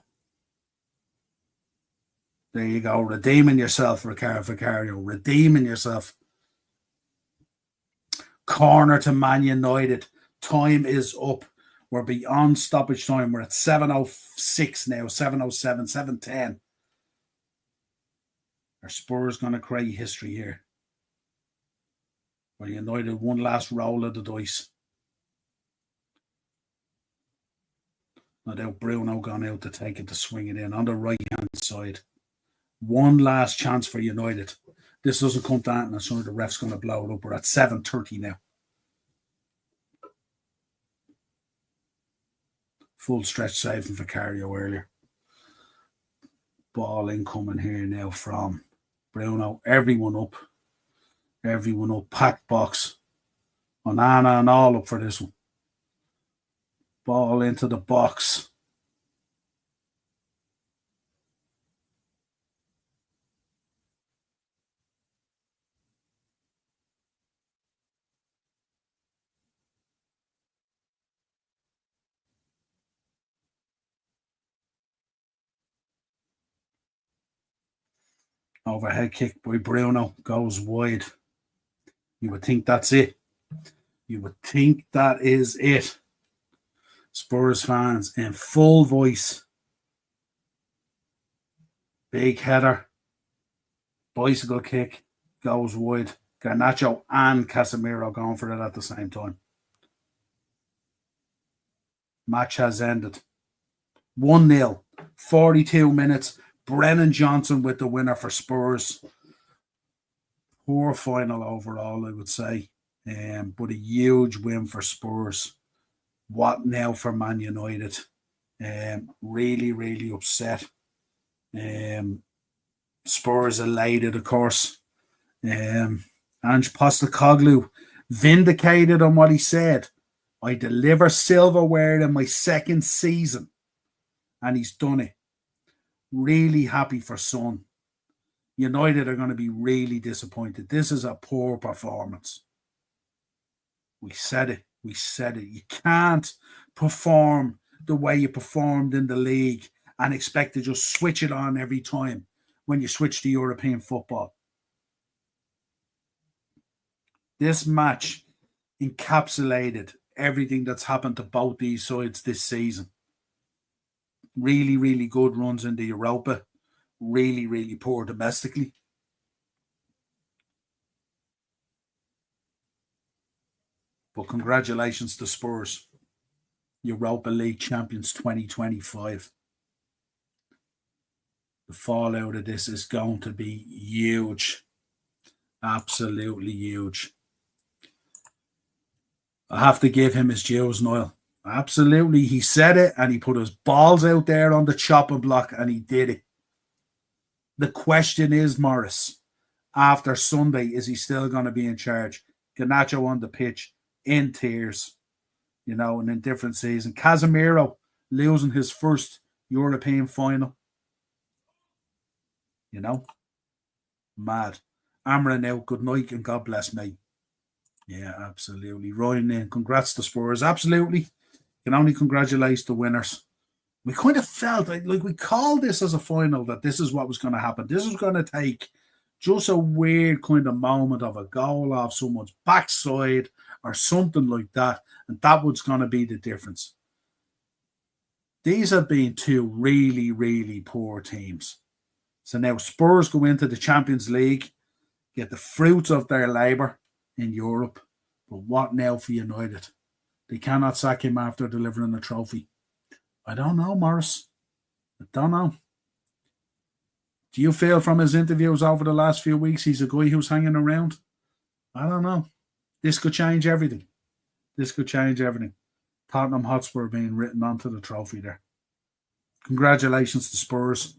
There you go. Redeeming yourself, Vicario. Redeeming yourself. Corner to Man United. Time is up. We're beyond stoppage time. We're at 7:06 now, 7:07, 7:10. Are Spurs going to create history here? Or United one last roll of the dice? No doubt Bruno gone out to take it to swing it in on the right hand side. One last chance for United. This doesn't come down and some of the ref's going to blow it up. We're at 7:30 now. Full stretch save from Vicario earlier. Ball incoming here now from Bruno. Everyone up. Packed box. Onana and all up for this one. Ball into the box. Overhead kick by Bruno goes wide. You would think that's it. You would think that is it. Spurs fans in full voice. Big header. Bicycle kick goes wide. Garnacho and Casemiro going for it at the same time. Match has ended. 1-0. 42 minutes. Brennan Johnson with the winner for Spurs. Poor final overall, I would say. But a huge win for Spurs. What now for Man United? Really, really upset. Spurs elated, of course. Ange Postecoglou vindicated on what he said. I deliver silverware in my second season. And he's done it. Really happy for Son. United are going to be really disappointed. This is a poor performance. We said it. You can't perform the way you performed in the league and expect to just switch it on every time when you switch to European football. This match encapsulated everything that's happened to both these sides this season. Really, really good runs in the Europa. Really, really poor domestically. But congratulations to Spurs, Europa League champions 2025. The fallout of this is going to be huge. Absolutely huge. I have to give him his dues, Niall. Absolutely. He said it and he put his balls out there on the chopping block and he did it. The question is, Morris, after Sunday, is he still going to be in charge? Garnacho on the pitch, in tears, and in different season. Casemiro losing his first European final. Mad. Amarin out, good night and God bless me. Yeah, absolutely. Ryan, congrats to Spurs. Absolutely. Can only congratulate the winners. We kind of felt like we called this as a final, that this is what was going to happen. This was going to take just a weird kind of moment of a goal off someone's backside or something like that, and that was going to be the difference. These have been two really, really poor teams. So now Spurs go into the Champions League, get the fruits of their labour in Europe. But what now for United? They cannot sack him after delivering a trophy. I don't know, Morris. I don't know. Do you feel from his interviews over the last few weeks he's a guy who's hanging around? I don't know. This could change everything. Tottenham Hotspur being written onto the trophy there. Congratulations to Spurs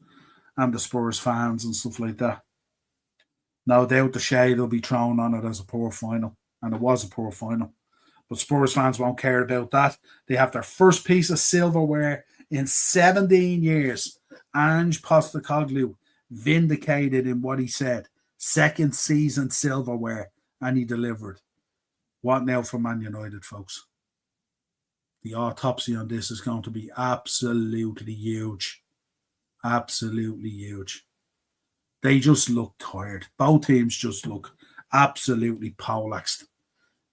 and the Spurs fans and stuff like that. No doubt the shade will be thrown on it as a poor final. And it was a poor final. But Spurs fans won't care about that. They have their first piece of silverware in 17 years. Ange Postecoglou vindicated in what he said. Second season silverware. And he delivered. What now for Man United, folks? The autopsy on this is going to be absolutely huge. Absolutely huge. They just look tired. Both teams just look absolutely poleaxed.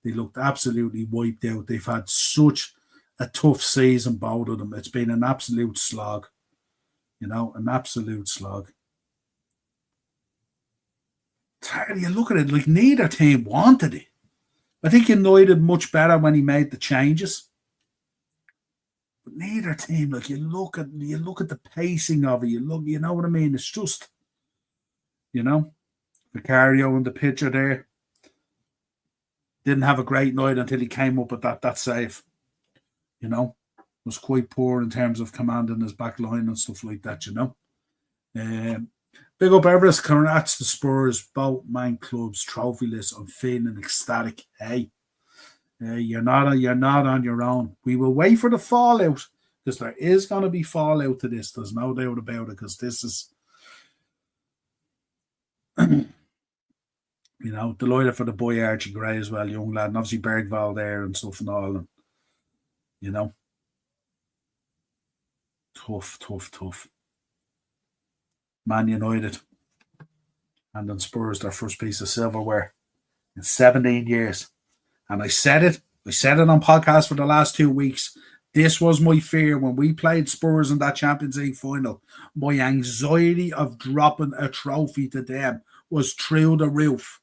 They looked absolutely wiped out. They've had such a tough season, both of them. It's been an absolute slog. An absolute slog. You look at it, like neither team wanted it. I think United much better when he made the changes. But neither team, like you look at the pacing of it, you know what I mean? It's just, Vicario in the picture there. Didn't have a great night until he came up with that save. Was quite poor in terms of commanding his back line and stuff like that, Big up Everest, congrats to Spurs, both main clubs, trophyless. I'm feeling ecstatic. Hey, you're not on your own. We will wait for the fallout, because there is going to be fallout to this. There's no doubt about it, because this is, delighted for the boy Archie Gray as well, young lad, and obviously Bergvall there and stuff and all, and tough. Man United and then Spurs, their first piece of silverware in 17 years. And I said it on podcast for the last 2 weeks. This was my fear when we played Spurs in that Champions League final. My anxiety of dropping a trophy to them was through the roof.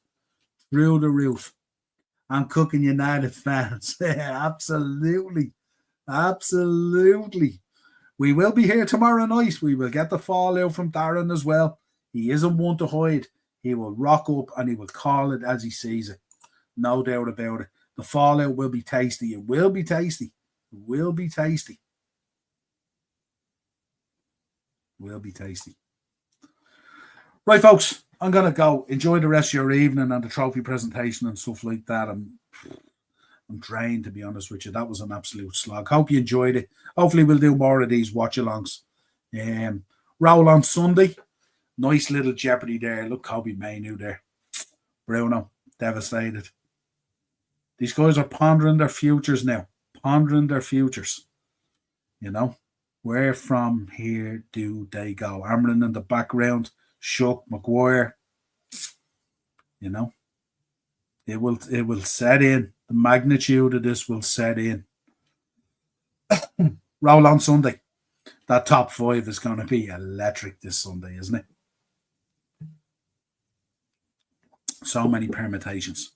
I'm cooking United fans. Absolutely. We will be here tomorrow night. We will get the fallout from Darren as well. He isn't one to hide. He will rock up and he will call it as he sees it. No doubt about it. The fallout will be tasty. It will be tasty. Right, folks. I'm going to go. Enjoy the rest of your evening and the trophy presentation and stuff like that. I'm drained, to be honest with you. That was an absolute slog. Hope you enjoyed it. Hopefully we'll do more of these watch-alongs. Roll on Sunday. Nice little jeopardy there. Look, Kobe Mainu there. Bruno, devastated. These guys are pondering their futures now. Where from here do they go? Amrin in the background, Shook, Maguire. You know, it will set in. The magnitude of this will set in. Roll on Sunday. That top five is going to be electric this Sunday, isn't it? So many permutations.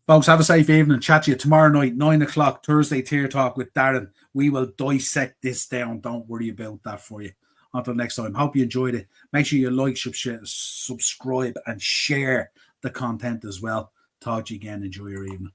Folks, have a safe evening. Chat to you tomorrow night, 9 o'clock, Thursday Tier Talk with Darren. We will dissect this down. Don't worry about that for you. Until next time, hope you enjoyed it. Make sure you like, subscribe, and share the content as well. Talk to you again. Enjoy your evening.